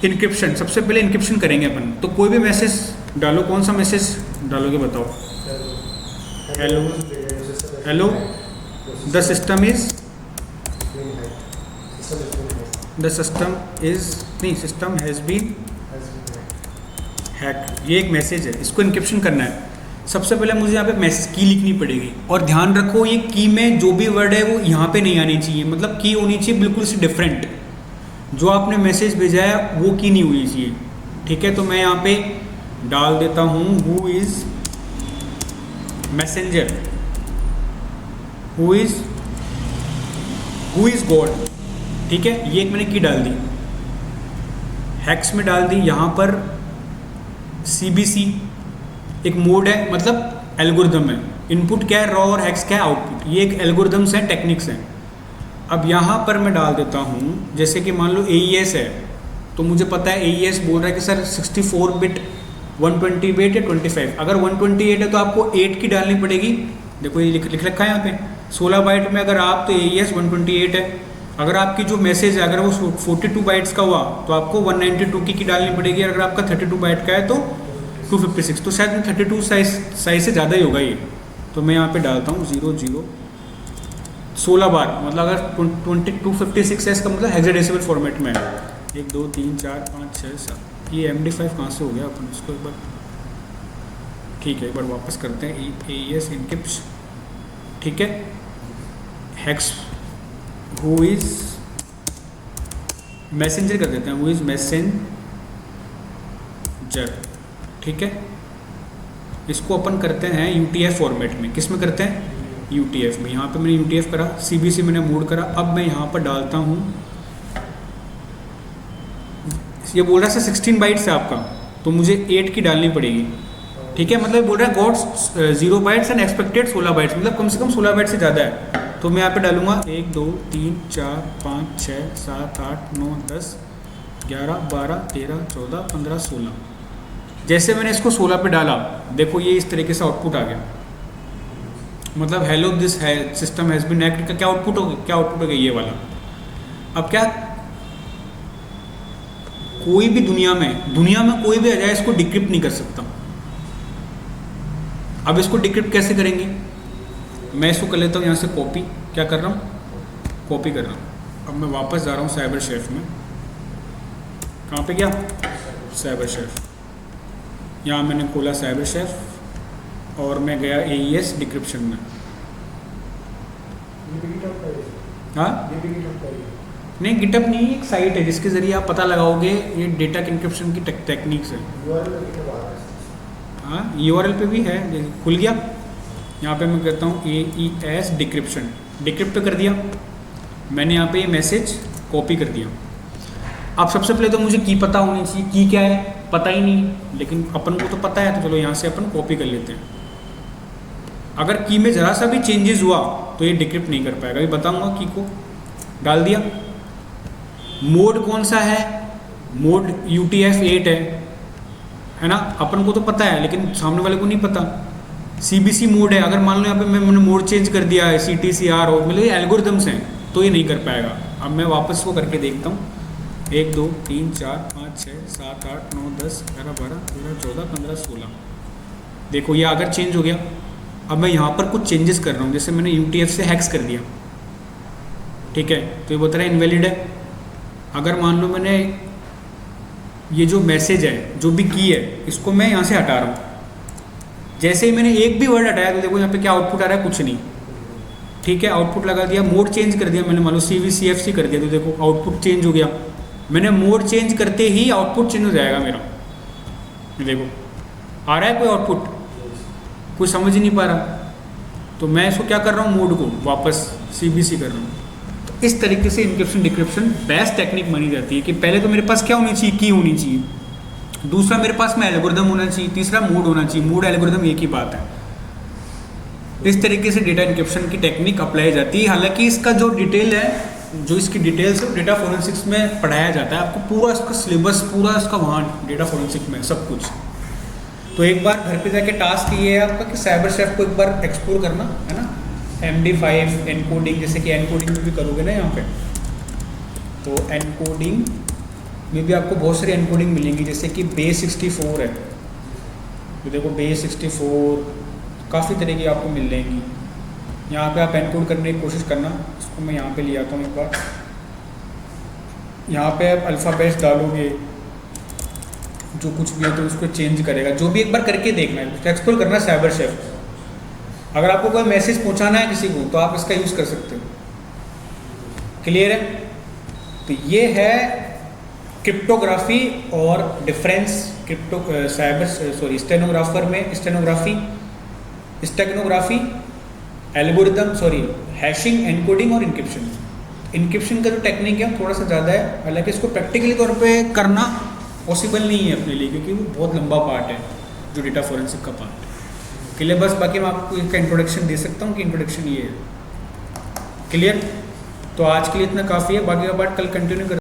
इनक्रिप्शन। सबसे पहले इनक्रिप्शन करेंगे अपन, तो कोई भी मैसेज डालो, कौन सा मैसेज डालोगे बताओ? Hello the system is system has been hack, ये एक मैसेज है, इसको इनक्रिप्शन करना है। सबसे पहले मुझे यहाँ पे मैसेज की लिखनी पड़ेगी, और ध्यान रखो ये की में जो भी वर्ड है वो यहाँ पे नहीं आनी चाहिए, मतलब की होनी चाहिए बिल्कुल से डिफरेंट, जो आपने मैसेज भेजा है वो की नहीं होनी चाहिए, ठीक है। तो मैं यहाँ पे डाल देता हूँ who is messenger, who is God, ठीक है, ये एक मैंने की डाल दी, हैक्स में डाल दी। यहाँ पर CBC एक मोड है, मतलब एल्गोरिदम है, इनपुट क्या है रॉ और हैक्स क्या है आउटपुट, ये एक एल्गोरिदम्स हैं, टेक्निक्स हैं। अब यहाँ पर मैं डाल देता हूँ, जैसे कि मान लो AES है, तो मुझे पता है AES बोल रहा है कि सर 64 बिट 120 बिट या 25, अगर 128 है तो आपको 8 की डालनी पड़ेगी, देखो ये लिख रखा है यहाँ पे 16 बाइट में, अगर आप तो AES 128 है, अगर आपकी जो मैसेज है अगर वो 42 बाइट्स का हुआ तो आपको 192 की डालनी पड़ेगी, अगर आपका 32 बाइट का है तो 256, तो शायद 32 साइज से ज़्यादा ही होगा ये, तो मैं यहाँ पे डालता हूँ 00 16 बार, मतलब अगर 256 है इसका मतलब हेक्साडेसिमल फॉर्मेट में है। 1 2 3 4 5 6 7, ये MD5 कहाँ से हो गया, अपन इसको एक बार, ठीक है, एक बार वापस करते हैं AES इनक्रिप्ट, ठीक है, हैक्स हु इज़ मैसेंजर कर देते हैं, हु इज़ मैसेंजर, ठीक है। इसको अपन करते हैं UTF फॉर्मेट में, किस में करते हैं? UTF में। यहाँ पे मैंने UTF करा, CBC मैंने मोड करा। अब मैं यहाँ पर डालता हूँ, ये बोल रहा है 16 बाइट्स है आपका, तो मुझे 8 की डालनी पड़ेगी, ठीक है, मतलब बोल रहा है got 0 bytes and expected 16 bytes, मतलब कम से कम 16 बाइट से ज़्यादा है। तो मैं यहाँ पे डालूंगा 1 2 3 4 5 6 7 8 9 10 11 12 13 14 15 16, जैसे मैंने इसको 16 पे डाला, देखो ये इस तरीके से आउटपुट आ गया, मतलब हेलो दिस है सिस्टम हैज़ बीन हैक्ड का क्या आउटपुट हो गया, ये वाला। अब क्या कोई भी दुनिया में कोई भी आ जाए इसको डिक्रिप्ट नहीं कर सकता। अब इसको डिक्रिप्ट कैसे करेंगे? मैं इसको कर लेता हूँ यहाँ से कॉपी, क्या कर रहा हूँ, कॉपी कर रहा हूँ। अब मैं वापस जा रहा हूँ साइबर शेफ में, कहाँ पे गया, साइबर शेफ, यहाँ मैंने खोला साइबर शेफ और मैं गया AES डिक्रिप्शन में। हाँ नहीं, गिटअप नहीं, एक साइट है जिसके ज़रिए आप पता लगाओगे ये डेटा इंक्रिप्शन की टेक्निक्स है। हाँ URL पे भी है, खुल गया। यहाँ पे मैं कहता हूँ AES डिक्रिप्शन, डिक्रिप्ट कर दिया मैंने, यहाँ पे ये मैसेज कॉपी कर दिया। अब सबसे पहले तो मुझे की पता होनी चाहिए, की क्या है पता ही नहीं, लेकिन अपन को तो पता है, तो चलो यहाँ से अपन कॉपी कर लेते हैं। अगर की में ज़रा सा भी चेंजेस हुआ तो ये डिक्रिप्ट नहीं कर पाएगा, अभी बताऊँगा। की को डाल दिया, मोड कौन सा है, मोड UTF-8 है ना, अपन को तो पता है लेकिन सामने वाले को नहीं पता। CBC मोड है, अगर मान लो यहाँ पे मैंने मोड चेंज कर दिया है CTCR और मतलब ये एल्गोरिदम्स हैं, तो ये नहीं कर पाएगा। अब मैं वापस को करके देखता हूँ, 1 2 3 4 5 6 7 8 9 10 11 12 13 14 15 16, देखो ये अगर चेंज हो गया, अब मैं यहाँ पर कुछ चेंजेस कर रहा हूँ, जैसे मैंने UTF से हैक्स कर दिया, ठीक है, तो ये बता रहा है इनवैलिड है। अगर मान लो मैंने ये जो मैसेज है, जो भी की है, इसको मैं यहाँ से हटा रहा हूँ, जैसे ही मैंने एक भी वर्ड हटाया तो देखो यहाँ पे क्या आउटपुट आ रहा है, कुछ नहीं, ठीक है, आउटपुट लगा दिया। मोड चेंज कर दिया मैंने, मान लो CVCFC कर दिया, तो देखो आउटपुट चेंज हो गया। मैंने मोड चेंज करते ही आउटपुट चेंज हो जाएगा मेरा, देखो आ रहा है कोई आउटपुट, कोई समझ ही नहीं पा रहा, तो मैं इसको क्या कर रहा हूँ, मोड को वापस CBC कर रहा हूँ। तो इस तरीके से इंक्रिप्शन डिक्रिप्शन बेस्ट टेक्निक मानी जाती है कि पहले तो मेरे पास क्या होनी चाहिए, की होनी चाहिए, दूसरा मेरे पास में एल्गोरिदम होना चाहिए, तीसरा मोड होना चाहिए। मोड एल्गोरिदम एक ही बात है। इस तरीके से डेटा इंक्रिप्शन की टेक्निक अप्लाई जाती है। हालांकि इसका जो डिटेल है, जो इसकी डिटेल्स है, डेटा फोरेंसिक्स में पढ़ाया जाता है, आपको पूरा इसका सिलेबस, पूरा इसका वहाँ डेटा फोरेंसिक में सब कुछ। तो एक बार घर पे जाके टास्क ये है आपका कि साइबर शेफ को एक बार एक्सप्लोर करना है ना, MD5 एनकोडिंग, जैसे कि एनकोडिंग में भी करोगे ना यहाँ पे, तो एनकोडिंग में भी आपको बहुत सारी एनकोडिंग मिलेंगी, जैसे कि base64 है, तो देखो base64 काफ़ी तरह की आपको मिल जाएंगी। यहाँ पे आप एनकोड करने की कोशिश करना। इसको मैं यहाँ पे ले आता हूँ एक बार। यहाँ पे आप अल्फ़ाबेट्स डालोगे, जो कुछ भी है तो उसको चेंज करेगा। जो भी एक बार करके देखना है, उसको एक्सप्लोर करना है साइबर शेफ। अगर आपको कोई मैसेज पहुँचाना है किसी को तो आप इसका यूज़ कर सकते हो। क्लियर है? तो ये है क्रिप्टोग्राफी और difference stenography, algorithm hashing, encoding और इंक्रिप्शन। इंक्रिप्शन का जो टेक्निक है थोड़ा सा ज़्यादा है, हालांकि इसको प्रैक्टिकली तौर पे करना पॉसिबल नहीं है अपने लिए, क्योंकि वो बहुत लंबा पार्ट है जो डेटा फोरेंसिक का पार्ट है। क्लियर? बस बाकी मैं आपको इसका इंट्रोडक्शन दे सकता हूँ कि इंट्रोडक्शन ये है। क्लियर? तो आज के लिए इतना काफ़ी है, बाकी का पार्ट कल कंटिन्यू कर